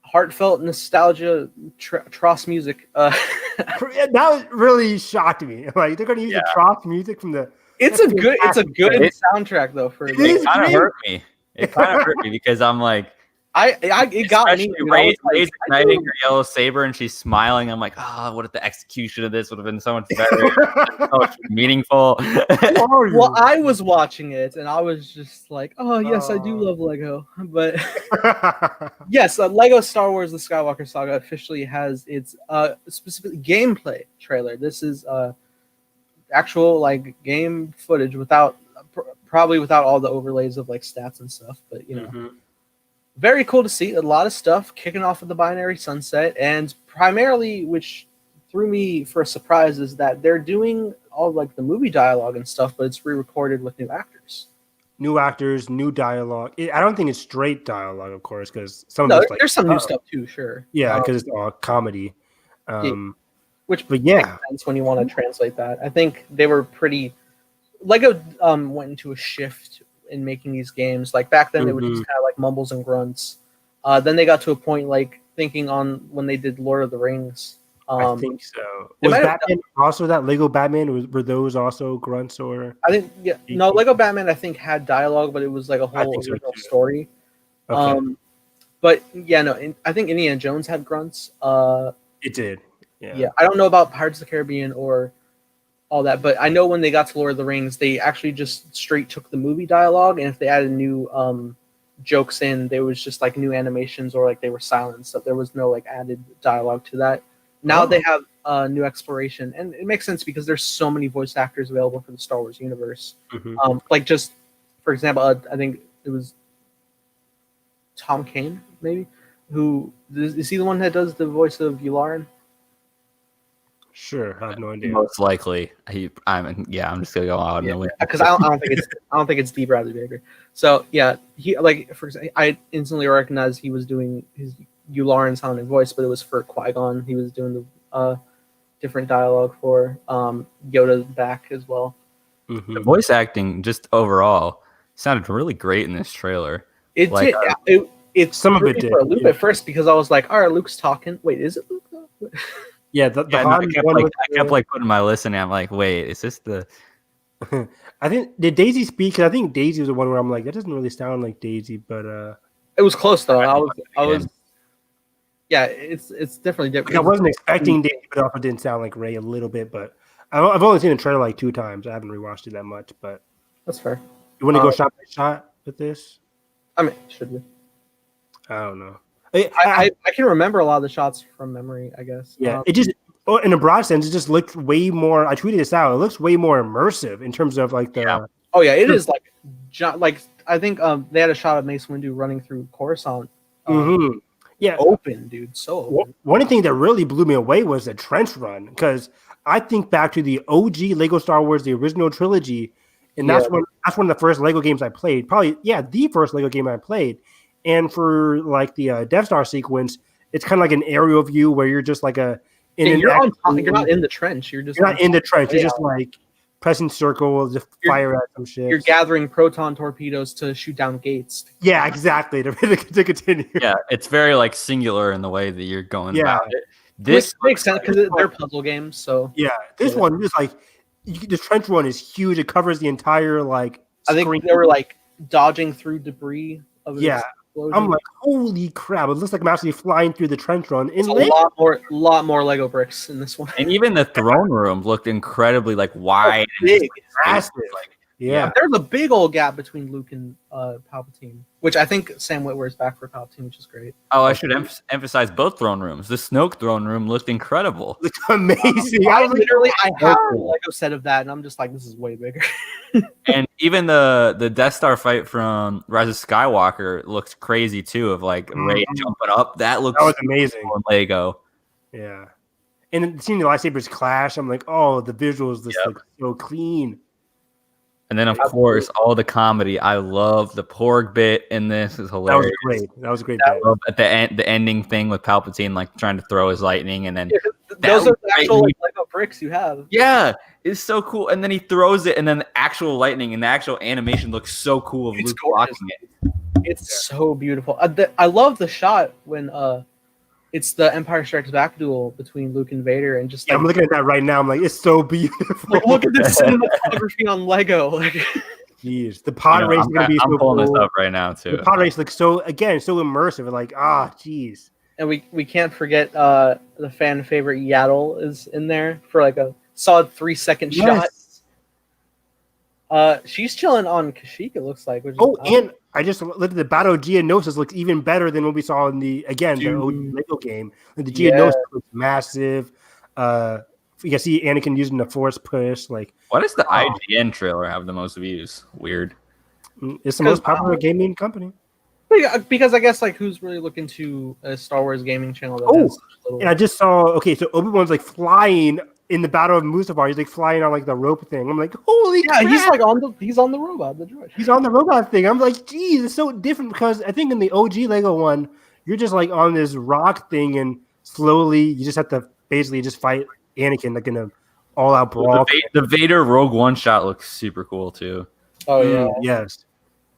heartfelt nostalgia Tross music. That really shocked me. Like they're going to use the Tross music from the. It's a good soundtrack though. It kind of hurt me. It kind of hurt me because I'm like, it got me. Ray's igniting her yellow saber and she's smiling. I'm like, what if the execution of this would have been so much better, so much meaningful. Well, I was watching it and I was just like, oh yes, I do love Lego, but yes, Lego Star Wars: The Skywalker Saga officially has its specific gameplay trailer. This is actual like game footage probably without all the overlays of like stats and stuff, but you know. Very cool to see. A lot of stuff kicking off with the Binary Sunset, and primarily, which threw me for a surprise, is that they're doing all like the movie dialogue and stuff, but it's re-recorded with new actors. New actors, new dialogue. I don't think it's straight dialogue, of course, because there's some new stuff too, sure. Yeah, because it's all comedy. Which makes sense when you want to translate that. I think they were pretty. Lego went into a shift in making these games. Like back then, it was just kind of like mumbles and grunts. Then they got to a point like thinking on when they did Lord of the Rings. I think so. They Was might have Batman also that Lego Batman? Were those also grunts or? I think no, Lego Batman I think had dialogue, but it was like a whole think so, original too. story. Okay. But yeah, no, I think Indiana Jones had grunts. It did. Yeah, I don't know about Pirates of the Caribbean or all that, but I know when they got to Lord of the Rings, they actually just straight took the movie dialogue, and if they added new jokes in, there was just like new animations or like they were silent, so there was no like added dialogue to that. Now they have new exploration, and it makes sense because there's so many voice actors available for the Star Wars universe. Like just for example, I think it was Tom Kane, maybe, who is he the one that does the voice of Yularen? Sure, I have no idea. Most likely, I'm just gonna go out and because I don't think it's D. Bradley Baker. So yeah, he like for example, I instantly recognized he was doing his Yularen sounding voice, but it was for Qui-Gon. He was doing the different dialogue for Yoda back as well. The voice acting just overall sounded really great in this trailer. It like, did. It some of it did for a loop at first because I was like, all right, Luke's talking. Wait, is it Luke? Yeah, I kept putting my listen, and I'm like, wait, is this the? I think did Daisy speak? Because I think Daisy was the one where I'm like, that doesn't really sound like Daisy, but it was close though. I was. Yeah, it's definitely different. Like, I wasn't expecting Daisy, but it also didn't sound like Rey a little bit. But I've only seen the trailer like 2 times. I haven't rewatched it that much, but that's fair. You want to go shot by shot with this? I mean, should we? I don't know. I can remember a lot of the shots from memory, I guess. Yeah, it just in a broad sense, it just looked way more. I tweeted this out. It looks way more immersive in terms of like the. Yeah. Oh yeah, it is like I think they had a shot of Mace Windu running through Coruscant. Yeah, open, dude. So open. One thing that really blew me away was the trench run, because I think back to the OG Lego Star Wars, the original trilogy, and that's one of the first Lego games I played. Probably the first Lego game I played. And for like the Death Star sequence, it's kind of like an aerial view where you're just like you're not in the trench. You're not in the trench. You're just like pressing circle, just fire at some shit. You're gathering proton torpedoes to shoot down gates. Yeah, exactly. To continue. Yeah, it's very like singular in the way that you're going about it. This makes sense because they're puzzle games. So this one is like the trench one is huge. It covers the entire like. I think they were like dodging through debris of explosion. I'm like, holy crap! It looks like I'm actually flying through the trench run. It's a lot more Lego bricks in this one. And even the throne room looked incredibly like wide, big, massive. There's a big old gap between Luke and Palpatine, which I think Sam Witwer's back for Palpatine, which is great. Oh, I should emphasize both throne rooms. The Snoke throne room looked incredible. Looked amazing. I have a Lego set of that, and I'm just like, this is way bigger. And even the Death Star fight from Rise of Skywalker looked crazy too. Of like Rey jumping up, that was amazing on Lego. Yeah, and seeing the lightsabers clash, I'm like, oh, the visuals just look so clean. And then, of course, all the comedy. I love the Porg bit in this. Is hilarious. That was great. I love at the end, the ending thing with Palpatine like trying to throw his lightning, and then those are the actual Lego bricks you have. Yeah, it's so cool. And then he throws it, and then the actual lightning and the actual animation looks so cool of Luke blocking it. It's so beautiful. I love the shot when it's the Empire Strikes Back duel between Luke and Vader, and just I'm looking at that right now. I'm like, it's so beautiful. Like, look at this cinematography on Lego. Like, jeez, the pod race is gonna be so cool. I'm pulling this up right now too. The pod race looks so immersive. Like, jeez. And we can't forget the fan favorite Yaddle is in there for like a solid 3-second shot. She's chilling on Kashyyyk, it looks like. Which is and I just looked at the Battle of Geonosis looks even better than what we saw in the OG Lego game. Like, the Geonosis looks massive. You can see Anakin using the Force push. Like, why does the IGN trailer have the most views? Weird. It's the most popular gaming company. Because I guess like who's really looking to a Star Wars gaming channel? And I just saw so Obi-Wan's like flying in the Battle of Mustafar. He's like flying on like the rope thing. I'm like, holy crap! He's on the robot, the droid. He's on the robot thing. I'm like, geez, it's so different because I think in the OG Lego one, you're just like on this rock thing and slowly you just have to basically just fight Anakin like in an all-out brawl. The Vader Rogue One shot looks super cool too. Oh yeah, yes.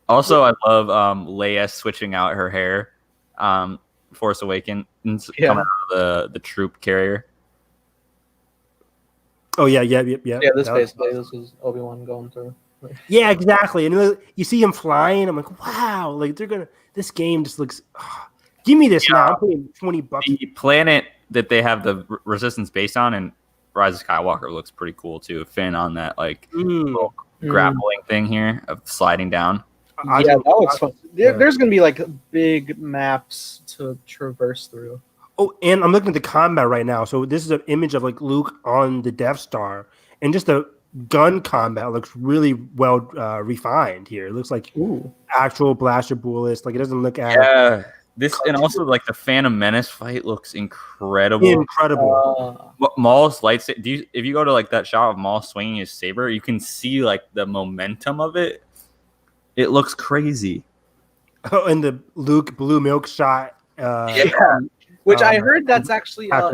Also, I love Leia switching out her hair. Force Awakens coming out of the troop carrier. Oh yeah. Yeah, this was Obi-Wan going through. Yeah, exactly. And you see him flying. I'm like, wow, like this game just looks. Give me this now. I'm paying $20. The planet that they have the resistance based on and Rise of Skywalker looks pretty cool too. Finn on that little grappling thing here of sliding down. Yeah, that looks fun. There's gonna be like big maps to traverse through. Oh, and I'm looking at the combat right now. So this is an image of like Luke on the Death Star, and just the gun combat looks really well refined here. It looks like actual blaster bullets. Like it doesn't look at and also like the Phantom Menace fight looks incredible. Maul's lightsaber. If you go to like that shot of Maul swinging his saber, you can see like the momentum of it. It looks crazy. Oh, and the Luke blue milk shot. Which I heard that's actually. I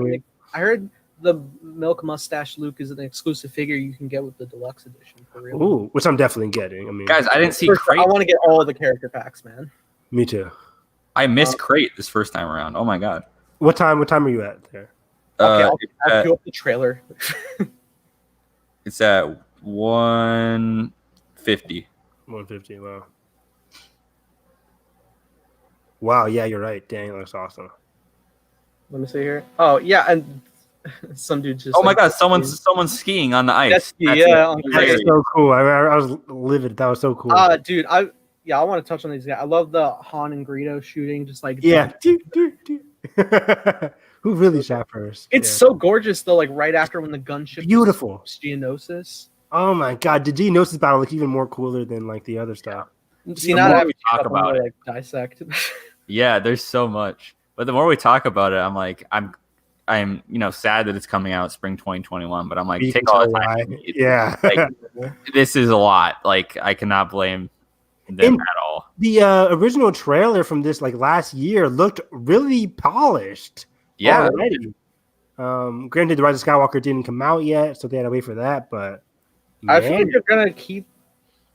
heard the milk mustache Luke is an exclusive figure you can get with the deluxe edition for real. Ooh, which I'm definitely getting. I mean, guys, I didn't see Crate. I want to get all the character packs, man. Me too. I missed Crate this first time around. Oh my god. What time are you at there? Okay, I'll go up the trailer. It's at 150. 150. Wow. Wow. Yeah, you're right. Dang, it looks awesome. Let me see here. Oh yeah, and some dude just. Oh my god! Someone's skiing on the ice. That's so cool. I was livid. That was so cool. Dude, I want to touch on these guys. I love the Han and Greedo shooting, just like Who really shot first? It's so gorgeous though. Like right after when the gunship. Beautiful. Geonosis. Oh my god! The Geonosis battle look even more cooler than like the other stuff. See, now that we talk about it, like dissect. Yeah, there's so much. But the more we talk about it, I'm like, I'm sad that it's coming out spring 2021. But I'm like, take all the time. This is a lot. Like, I cannot blame them at all. The original trailer from this like last year looked really polished. Yeah. Already. Granted, the Rise of Skywalker didn't come out yet, so they had to wait for that. But I feel like they're gonna keep.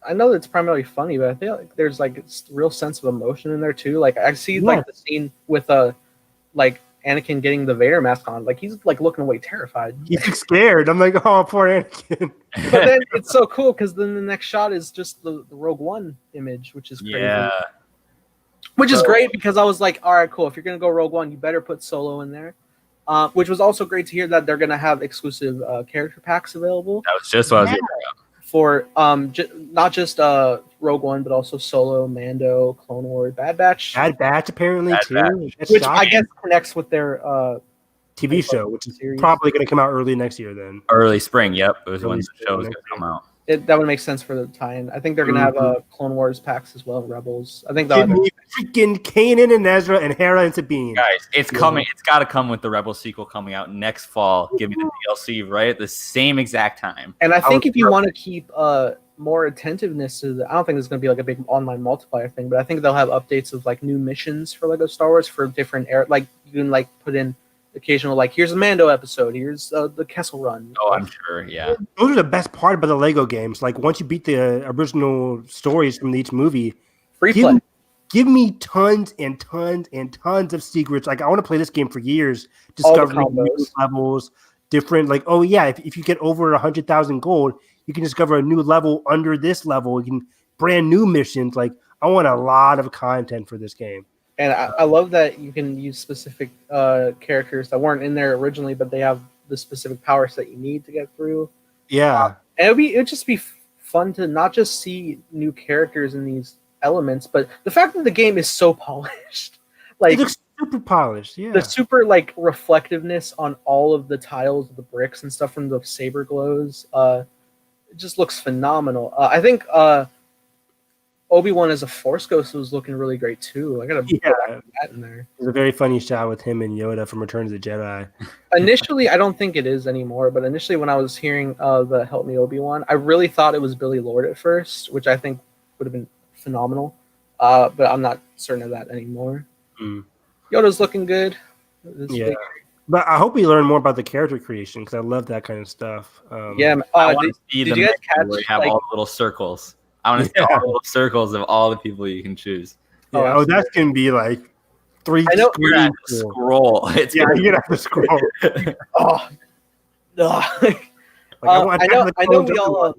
I know it's primarily funny, but I feel like there's like a real sense of emotion in there too. Like I see like the scene with like Anakin getting the Vader mask on. Like he's like looking away terrified. He's scared. I'm like, oh, poor Anakin. But then it's so cool because then the next shot is just the Rogue One image, which is crazy. Yeah. Which is great because I was like, all right, cool. If you're gonna go Rogue One, you better put Solo in there. Which was also great to hear that they're gonna have exclusive character packs available. That was just what I was getting about. For not just Rogue One, but also Solo, Mando, Clone Wars, Bad Batch. Bad Batch apparently too, which I guess connects with their TV show, which is probably going to come out early next year. Then early spring. Yep, it was when the show was going to come out. That would make sense for the tie-in. I think they're going to have Clone Wars packs as well, Rebels. I think they'll freaking Kanan and Ezra and Hera and Sabine. Guys, it's coming. It's got to come with the Rebels sequel coming out next fall. Give me the DLC right at the same exact time. And I think if you want to keep more attentiveness to I don't think there's going to be like a big online multiplier thing, but I think they'll have updates of like new missions for Lego Star Wars for different like you can like put in occasional like here's a Mando episode, here's the Kessel Run. Oh, I'm sure, yeah. Those are the best part about the Lego games. Like once you beat the original stories from each movie, free play. Give me tons and tons and tons of secrets. Like I want to play this game for years, discovering new levels, different. Like if you get over 100,000 gold, you can discover a new level under this level. You can brand new missions. Like I want a lot of content for this game. And I love that you can use specific characters that weren't in there originally, but they have the specific powers that you need to get through. Yeah, and it'd just be fun to not just see new characters in these elements, but the fact that the game is so polished, like it looks super polished. Yeah, the super like reflectiveness on all of the tiles, the bricks and stuff from the saber glows. It just looks phenomenal. I think. Obi-Wan as a Force Ghost was looking really great too. I gotta put that in there. There's a very funny shot with him and Yoda from Return of the Jedi. Initially, I don't think it is anymore, but initially when I was hearing the Help Me Obi-Wan, I really thought it was Billy Lord at first, which I think would have been phenomenal. But I'm not certain of that anymore. Yoda's looking good. But I hope we learn more about the character creation because I love that kind of stuff. Did you guys catch have all the little circles? I want to see all the little circles of all the people you can choose. Yeah, that's gonna be like 3. I know you're gonna have to scroll. You're gonna have to scroll. I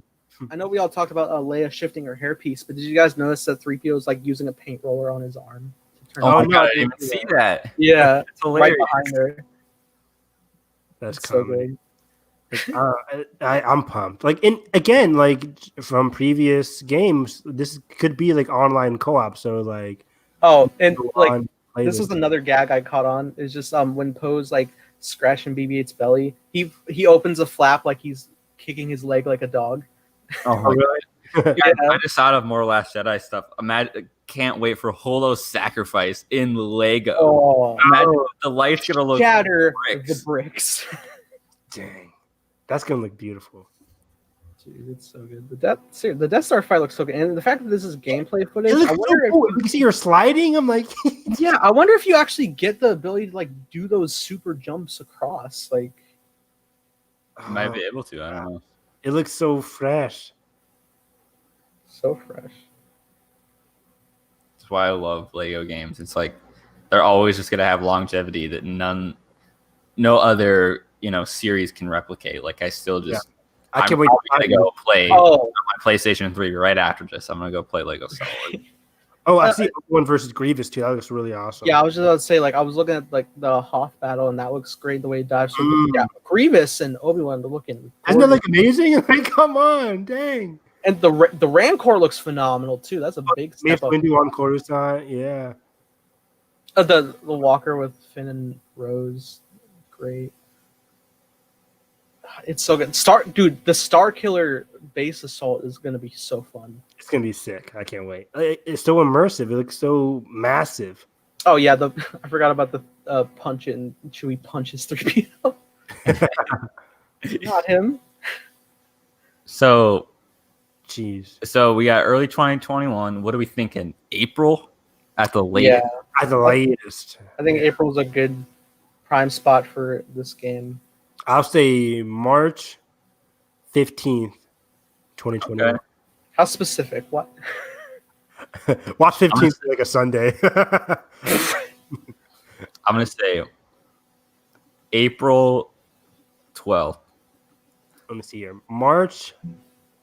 know we all talked about Leia shifting her hairpiece, but did you guys notice that 3PO is like using a paint roller on his arm to turn? Oh my god, I didn't even see that. Yeah, it's hilarious. Right behind her. That's so good. I'm pumped. Like again, like from previous games, this could be like online co-op. So like, and like this was another gag I caught on. Is just when Poe's like scratching BB-8's belly, he opens a flap like he's kicking his leg like a dog. Oh my god! I just thought of more Last Jedi stuff. Can't wait for Holo's sacrifice in Lego. Oh, imagine the light's gonna look shatter the bricks. Dang, that's gonna look beautiful. Dude, it's so good. The Death Star fight looks so good, and the fact that this is gameplay footage. It looks so cool. You can see you're sliding. I'm like, yeah. I wonder if you actually get the ability to like do those super jumps across. Like, you might be able to. I don't know. It looks so fresh. So fresh. That's why I love Lego games. It's like they're always just gonna have longevity that no other series can replicate. Like I still just. I can't wait to go play on my PlayStation 3 right after this. I'm gonna go play Lego Star Wars. I see Obi-Wan versus Grievous too. That looks really awesome. Yeah, I was just about to say, like, I was looking at like the Hoth battle, and that looks great the way it dives. Yeah, Grievous and Obi-Wan are looking. Isn't that like amazing? Like, come on, dang. And the Rancor looks phenomenal too. That's a big step up. Windu on Coruscant, yeah. The Walker with Finn and Rose, great. It's so good. The Star Killer base assault is gonna be so fun. It's gonna be sick. I can't wait. It's so immersive. It looks so massive. Oh yeah, I forgot about the punch and Chewie punches 3PO. Not him. So, jeez. So we got early 2021. What are we thinking? April at the latest. Yeah, at the latest. I think April's a good prime spot for this game. I'll say March 15th, 2021. Okay. How specific? What? Watch 15th like a Sunday. I'm going to say April 12th. Let me see here. March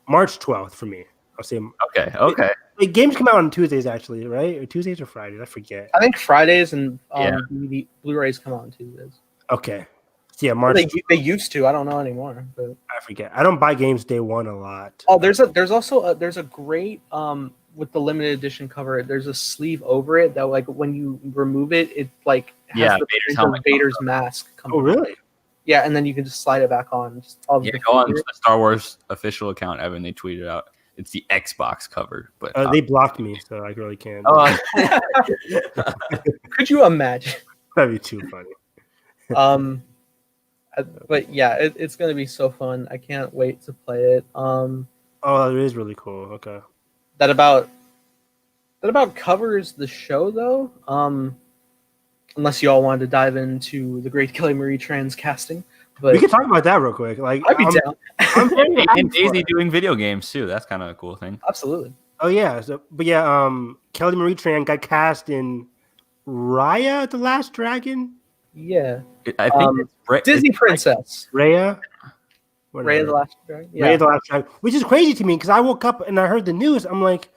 12th for me. I'll say. Okay. Games come out on Tuesdays, actually, right? Or Tuesdays or Fridays? I forget. I think Fridays and Blu-rays come out on Tuesdays. Okay. So yeah, March. They used to. I don't know anymore. But I forget. I don't buy games day one a lot. Oh, there's a great with the limited edition cover. There's a sleeve over it that like when you remove it, it like has Vader's mask. Oh, really? Yeah, and then you can just slide it back on. Go on the Star Wars official account, Evan. They tweeted out. It's the Xbox cover, but they blocked me, so I really can't. Oh, could you imagine? That'd be too funny. But yeah, it's gonna be so fun. I can't wait to play it. It is really cool. Okay. That about covers the show though. Unless you all wanted to dive into the great Kelly Marie Tran's casting. But we can talk about that real quick. Like I'd be down. And Daisy doing video games too. That's kind of a cool thing. Absolutely. Oh yeah. Kelly Marie Tran got cast in Raya the Last Dragon. Yeah. I think it's Disney Princess. Raya the Last Dragon. Yeah. Raya the Last Dragon. Which is crazy to me because I woke up and I heard the news. I'm like,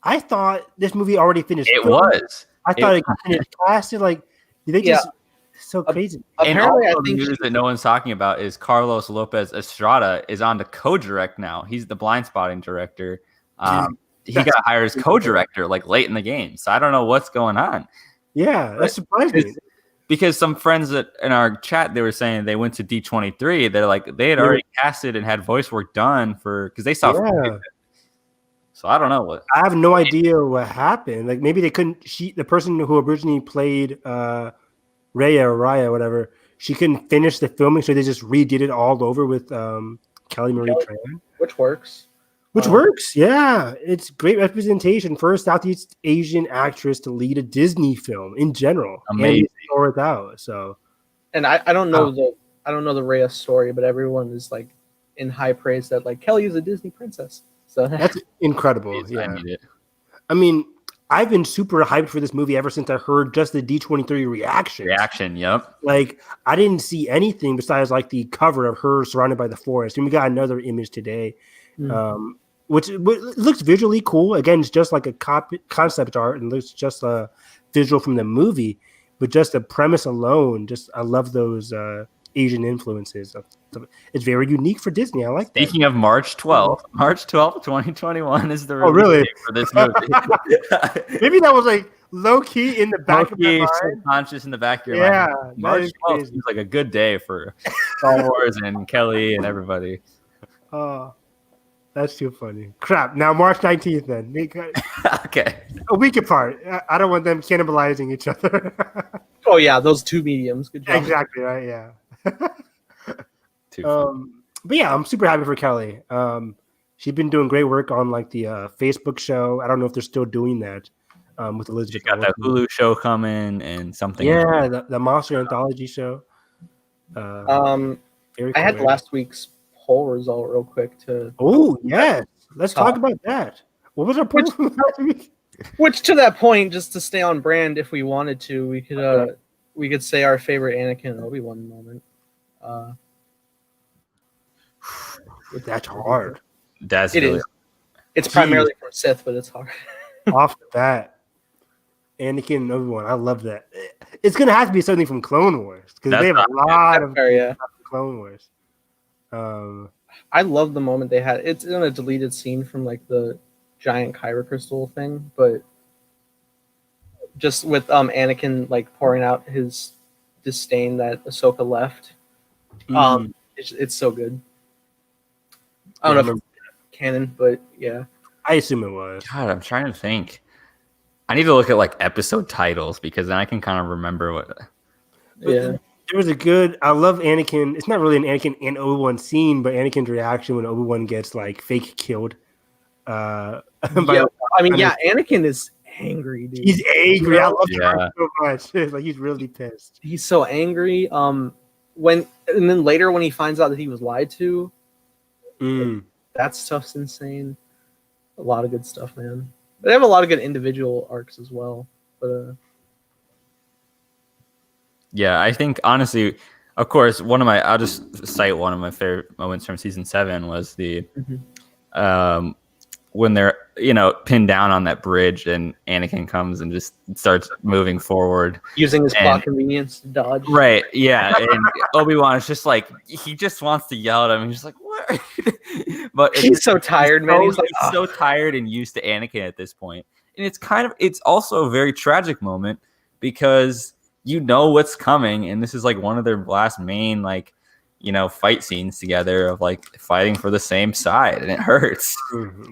I thought this movie already finished. It was. I thought it finished casted. Like, did they just so crazy? And apparently, the news that no one's talking about is Carlos Lopez Estrada is on to co-direct now. He's the blind spotting director. He got hired as co-director like late in the game. So I don't know what's going on. Yeah, that's surprising. Because some friends in our chat, they were saying they went to D23. They're like, they had already casted and had voice work done because they saw. Yeah. So I don't know what. I have no idea what happened. Like maybe they couldn't. The person who originally played Raya or Raya, whatever, she couldn't finish the filming, so they just redid it all over with Kelly Marie Tran, which works. Yeah. It's great representation for a Southeast Asian actress to lead a Disney film in general. Amazing. Or without. So, and I don't know the Raya story, but everyone is like in high praise that like Kelly is a Disney princess. So that's incredible. Yeah. I mean, I've been super hyped for this movie ever since I heard just the D23 reaction. Yep. Like, I didn't see anything besides like the cover of her surrounded by the forest. And we got another image today, which looks visually cool. Again, it's just like a concept art and looks just a visual from the movie. But just the premise alone, I love those Asian influences. It's very unique for Disney. I like that. Speaking of March 12th, 2021 is the release date for this movie. Maybe that was like low key in the back of my mind. Subconscious in the back of your mind. Yeah, March 12th seems like a good day for Star Wars and Kelly and everybody. Oh, that's too funny. Crap. Now March 19th then. Okay. A week apart. I don't want them cannibalizing each other. Oh yeah, those two mediums. Good job. Exactly right. Yeah. But yeah, I'm super happy for Kelly. She's been doing great work on like the Facebook show. I don't know if they're still doing that with Elizabeth. She got that Hulu show coming and something. Yeah, the Monster Anthology show. I had last week's poll result real quick to. Oh yeah, let's talk about that. What was our poll last week? Which to that point, just to stay on brand, if we wanted to, we could say our favorite Anakin and Obi-Wan moment. That's hard. It is. It's primarily from Sith, but it's hard. Off the bat, Anakin and Obi-Wan. I love that. It's gonna have to be something from Clone Wars because they have a lot of Clone Wars. I love the moment they had. It's in a deleted scene from like the giant kyber crystal thing, but just with Anakin like pouring out his disdain that Ahsoka left. It's so good. I don't know if it's canon, but yeah. I assume it was. God, I'm trying to think. I need to look at like episode titles because then I can kind of remember what. Yeah. There was a good. I love Anakin. It's not really an Anakin and Obi-Wan scene, but Anakin's reaction when Obi-Wan gets like fake killed. Anakin is angry, dude. He's angry. I love him so much. Like he's really pissed. He's so angry. And then later when he finds out that he was lied to, that stuff's insane. A lot of good stuff, man. They have a lot of good individual arcs as well. But yeah, I think honestly, of course, I'll just cite one of my favorite moments from season 7 was the when they're pinned down on that bridge and Anakin comes and just starts moving forward using his plot convenience to dodge. Right, yeah, and Obi-Wan is just like he just wants to yell at him. He's just like, "What?" But he's so tired, man. He's so tired and used to Anakin at this point, and it's also a very tragic moment because what's coming, and this is like one of their last main fight scenes together of like fighting for the same side, and it hurts.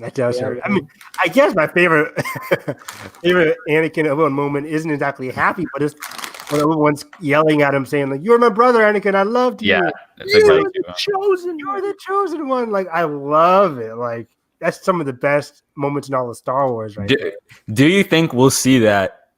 That does hurt. I mean, I guess my favorite Anakin Obi-Wan moment isn't exactly happy, but it's when everyone's yelling at him saying like, "You're my brother, Anakin. I loved you. Yeah, you're the chosen. You're the chosen one." Like I love it. Like that's some of the best moments in all of Star Wars, right? Do you think we'll see that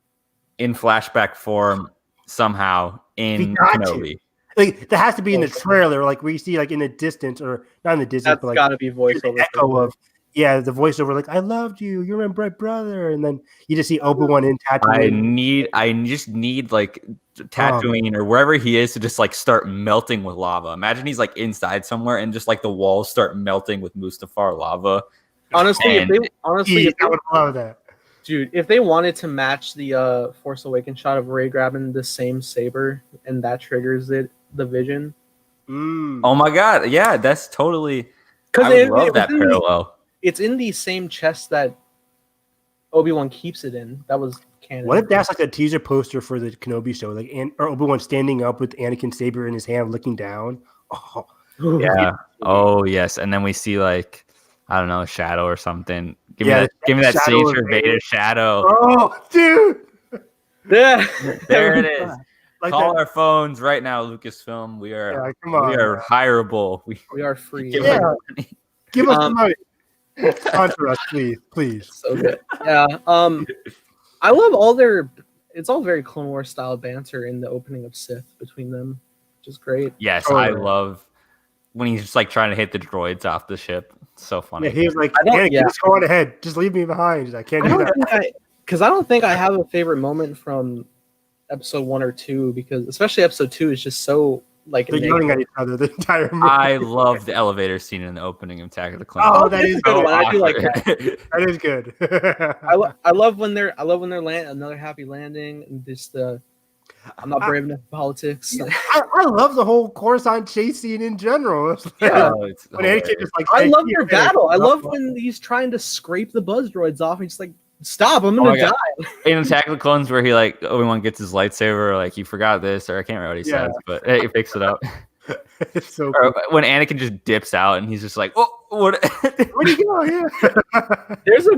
in flashback form somehow in Kenobi? Like that has to be in the trailer, like we see, like in the distance, or not in the distance, that's but like gotta be voiceover. Echo of the voiceover, like "I loved you, you're my brother," and then you just see Obi-Wan in Tatooine. I just need like Tatooine or wherever he is to just like start melting with lava. Imagine he's like inside somewhere and just like the walls start melting with Mustafar lava. Honestly, I would love that. Dude, if they wanted to match the Force Awakens shot of Rey grabbing the same saber and that triggers the vision. Oh my god, yeah, that's totally. I love that parallel. It's in the same chest that Obi-Wan keeps it in. That was canon. What if that's like a teaser poster for the Kenobi show, like or Obi-Wan standing up with Anakin's saber in his hand, looking down? Oh, yeah. Oh yes, and then we see like I don't know, a shadow or something. Give me that signature Vader shadow. Oh, dude. Yeah, there it is. Like call our phones right now, Lucasfilm. We are hireable. We are free. Give us the money. Sponsor us, please. So good. Yeah. I love it's all very Clone Wars style banter in the opening of Sith between them, which is great. Yes, I love when he's just like trying to hit the droids off the ship. It's so funny. Yeah, he was like, just go on ahead. Just leave me behind. I can't do that. because I don't think I have a favorite moment from episode 1 or 2, because especially episode 2 is just so like they're yelling at each other the entire movie. I love the elevator scene in the opening of Attack of the Clones. Oh, that is a good one. I do like that. That is good. I love when they're another happy landing, and just I'm not brave enough for politics. I love the whole Coruscant chase scene in general. It's like, when Anakin just like, I love their battle. I love when he's trying to scrape the buzz droids off, and he's like, "Stop! I'm gonna die." In Attack of the Clones, where he like Obi-Wan gets his lightsaber, like you forgot this, or I can't remember what he says, but hey, he picks it up. It's so cool. When Anakin just dips out and he's just like, "Oh, what? Where'd he go?" Yeah. There's a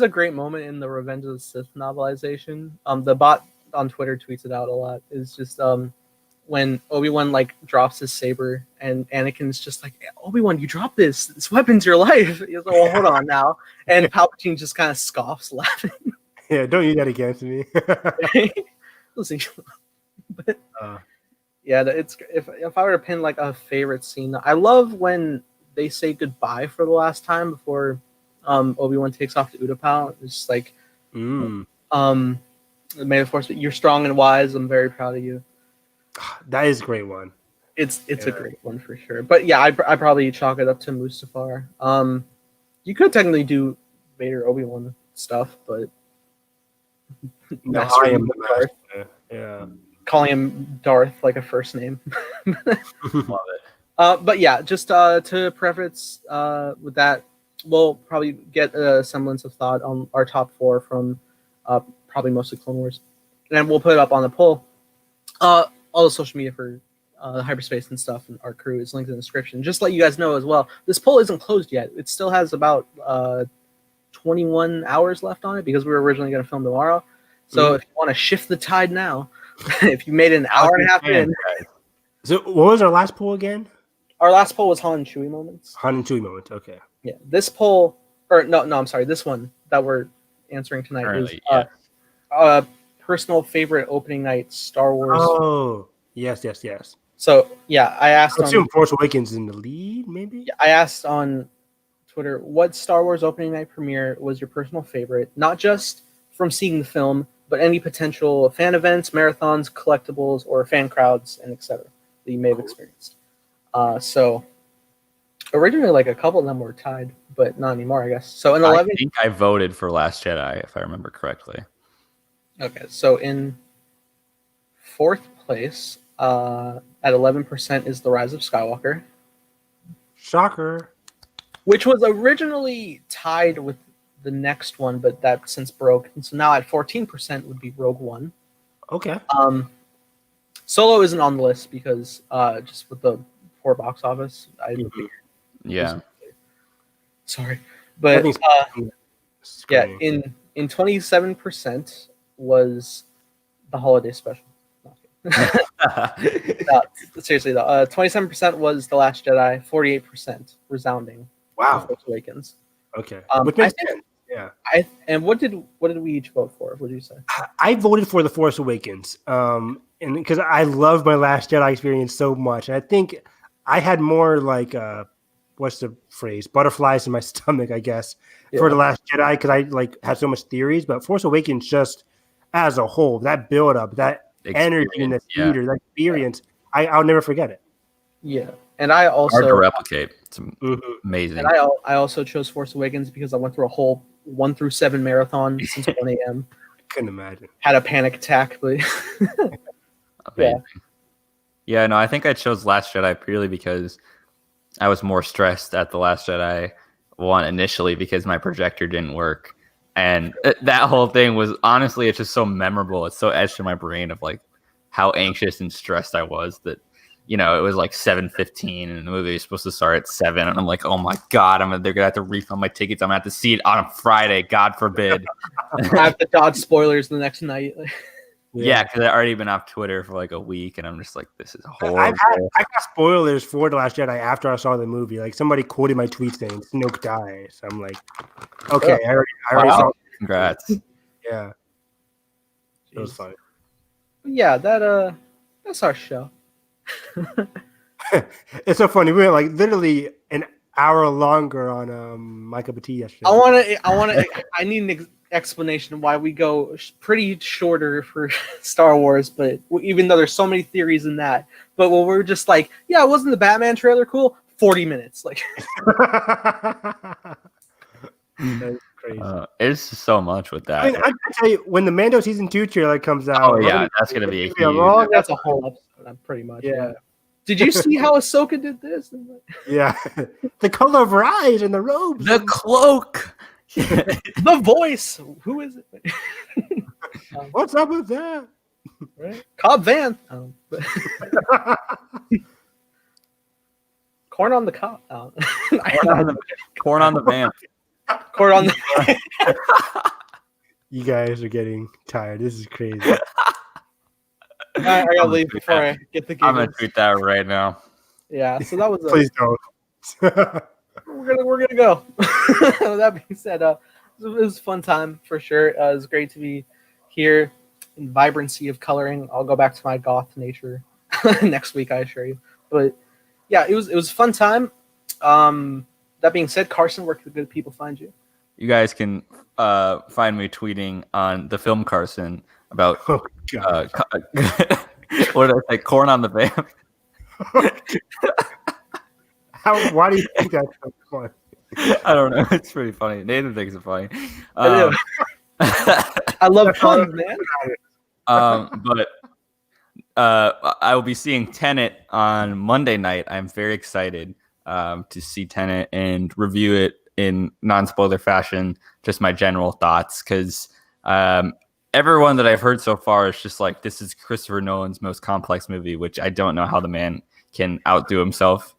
great moment in the Revenge of the Sith novelization. The bot on Twitter tweets it out a lot. It's just when Obi-Wan like drops his saber and Anakin's just like, "Obi-Wan, you dropped this. This weapon's your life." He's like, "Well, hold on now." And Palpatine just kind of scoffs, laughing. Yeah, don't use that against me. Listen, but yeah, it's if I were to pin like a favorite scene, I love when they say goodbye for the last time before Obi-Wan takes off to Utapau. It's just like, May the Force, you're strong and wise. I'm very proud of you. That is a great one. It's a great one for sure. But yeah, I probably chalk it up to Mustafar. You could technically do Vader Obi-Wan stuff, but no, I am the master. Yeah, calling him Darth like a first name. Love it. But yeah, just to preface with that, we'll probably get a semblance of thought on our top 4 from probably mostly Clone Wars, and then we'll put it up on the poll. All the social media for Hyperspace and stuff and our crew is linked in the description. Just to let you guys know as well, this poll isn't closed yet. It still has about 21 hours left on it because we were originally going to film tomorrow. So if you want to shift the tide now, if you made it an hour and a half in. So what was our last poll again? Our last poll was Han and Chewie moments. Han and Chewie moments, okay. Yeah, this poll, or no, I'm sorry, this one that we're answering tonight is personal favorite opening night Star Wars. Oh, yes. So yeah, I asked. I assume Force Awakens is in the lead, maybe. I asked on Twitter, what Star Wars opening night premiere was your personal favorite? Not just from seeing the film, but any potential fan events, marathons, collectibles, or fan crowds, and etc. that you may have experienced. So originally, like a couple of them were tied, but not anymore, I guess. So in 11, I think I voted for Last Jedi, if I remember correctly. Okay, so in 4th place, at 11% is The Rise of Skywalker. Shocker. Which was originally tied with the next one, but that since broke. And so now at 14% would be Rogue One. Okay. Solo isn't on the list because just with the poor box office, I didn't figure. Yeah. Sorry. But yeah, in 27% was the holiday special. No, seriously though, 27% was The Last Jedi, 48% resounding. Wow. Force Awakens. Okay. Which makes sense. Yeah. And what did we each vote for? What did you say? I voted for The Force Awakens. And because I love my Last Jedi experience so much. And I think I had more like what's the phrase? Butterflies in my stomach, I guess, for The Last Jedi because I like had so much theories. But Force Awakens just as a whole, that build up, that energy in the theater, that experience, I'll never forget it. Yeah. And I also hard to replicate. It's amazing. And I also chose Force Awakens because I went through a whole 1 through 7 marathon since 1 a.m. Couldn't imagine. Had a panic attack, but yeah, no, I think I chose Last Jedi purely because I was more stressed at The Last Jedi one initially because my projector didn't work. And that whole thing was honestly, it's just so memorable. It's so etched in my brain of like how anxious and stressed I was that, you know, it was like 7:15 and the movie was supposed to start at 7. And I'm like, oh my God, they're going to have to refund my tickets. I'm going to have to see it on a Friday. God forbid. I have to dodge spoilers the next night. Yeah, because I've already been off Twitter for like a week and I'm just like, this is horrible. I got spoilers for The Last Jedi after I saw the movie. Like somebody quoted my tweet saying Snoke dies. I'm like, okay, I already saw it. Congrats. Yeah. It was fun. Yeah, that's our show. It's so funny. We went like literally an hour longer on my cup of tea yesterday. I need explanation why we go pretty shorter for Star Wars, but even though there's so many theories in that, but when we're just like, yeah, wasn't the Batman trailer cool? 40 minutes, like. That's crazy. It's so much with that. I mean, I can tell you, when the Mando season 2 trailer comes out, Oh yeah, that's gonna be a huge. That's a whole episode, pretty much. Yeah. Did you see how Ahsoka did this? Yeah, the color of her eyes and the robes, The cloak. The voice. Who is it? What's up with that? Right? Cobb Vanth. Corn on the cob. Corn on the vamp. Corn on the. You guys are getting tired. This is crazy. I gotta leave before I get the. I'm gonna tweet that right now. Yeah. So that was. Please don't. We're gonna go. With that being said, it was a fun time for sure. It was great to be here in vibrancy of coloring. I'll go back to my goth nature next week, I assure you. But yeah, it was a fun time. That being said, Carson, where can the good people find you? You guys can find me tweeting on the film Carson about Oh, God. what did I say? Corn on the vamp. Why do you think that's so funny? I don't know. It's pretty funny. Nathan thinks it's funny. I love puns, man. But I will be seeing Tenet on Monday night. I'm very excited to see Tenet and review it in non-spoiler fashion, just my general thoughts, because everyone that I've heard so far is just like, this is Christopher Nolan's most complex movie, which I don't know how the man can outdo himself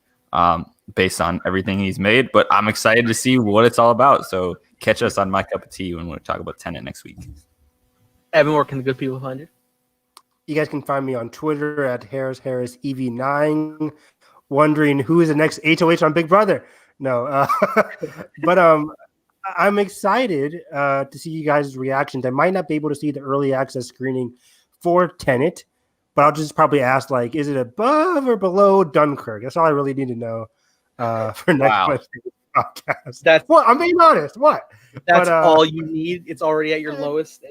based on everything he's made, but I'm excited to see what it's all about. So catch us on My Cup of Tea when we talk about Tenet next week. Evan, where can the good people find you? You guys can find me on Twitter at HarrisEV9, wondering who is the next HOH on Big Brother. No, but I'm excited to see you guys' reactions. I might not be able to see the early access screening for Tenet, but I'll just probably ask, like, is it above or below Dunkirk? That's all I really need to know for next Wednesday's podcast. That's what I'm being honest. What? That's all you need. It's already at your lowest.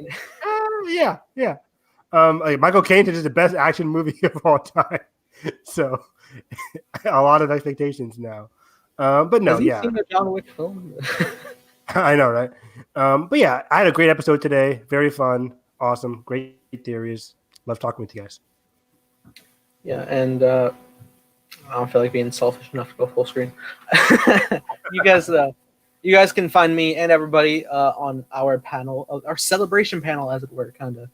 Yeah. Michael Caine is the best action movie of all time, so a lot of expectations now. But no, Has he yeah. seen the John Wick film? I know, right? But yeah, I had a great episode today. Very fun, awesome, great theories. Love talking with you guys. Yeah, and I don't feel like being selfish enough to go full screen. You guys can find me and everybody on our panel, our celebration panel, as it were, kind of,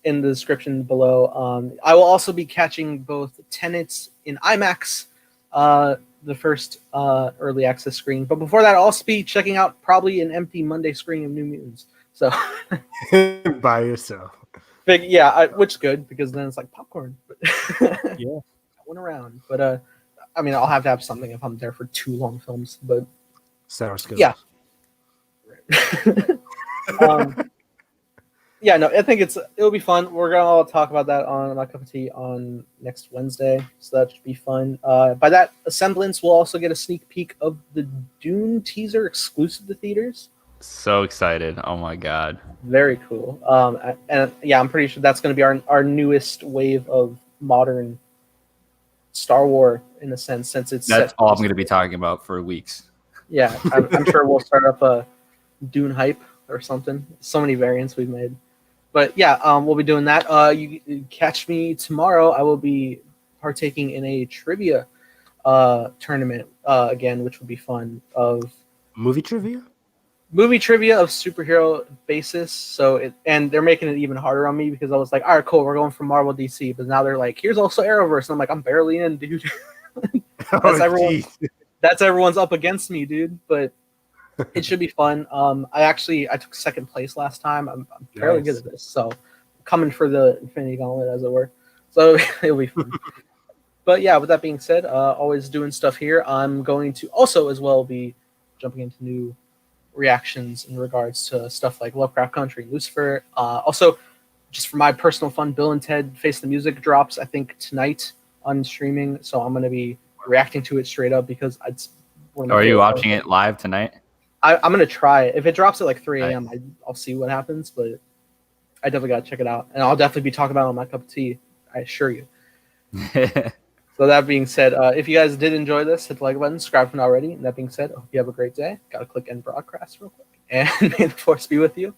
in the description below. I will also be catching both Tenets in IMAX, the first early access screen. But before that, I'll also be checking out probably an empty Monday screening of New Mutants. So By yourself. Which is good because then it's like popcorn. But Yeah. I went around, but I mean, I'll have to have something if I'm there for 2 long films. But Sour skills. yeah. Yeah, no, I think it'll be fun. We're gonna all talk about that on My Cup of Tea on next Wednesday, so that should be fun. By that semblance, we'll also get a sneak peek of the Dune teaser exclusive to theaters. So excited. Oh my God. Very cool. And yeah, I'm pretty sure that's going to be our newest wave of modern Star Wars in a sense, since it's That's all I'm going to be talking about for weeks. Yeah, I'm sure we'll start up a Dune hype or something. So many variants we've made. But yeah, we'll be doing that. You catch me tomorrow. I will be partaking in a trivia tournament again, which will be fun, of Movie trivia of superhero basis. And they're making it even harder on me because I was like, all right, cool, we're going from Marvel DC, but now they're like, here's also Arrowverse, and I'm like, I'm barely in, dude. That's everyone's up against me, dude. But it should be fun. I took second place last time. I'm fairly good at this, so coming for the Infinity Gauntlet, as it were. So it'll be fun. But yeah, with that being said, always doing stuff here. I'm going to also as well be jumping into new reactions in regards to stuff like Lovecraft Country, Lucifer. Also, just for my personal fun, Bill and Ted Face the Music drops, I think, tonight on streaming. So I'm going to be reacting to it straight up because Are you watching it live tonight? I'm gonna try it. If it drops at like 3 a.m., I'll see what happens. But I definitely gotta check it out, and I'll definitely be talking about it on my cup of tea. I assure you. So that being said, if you guys did enjoy this, hit the like button, subscribe if not already. And that being said, I hope you have a great day. Gotta click end broadcast real quick, and may the force be with you.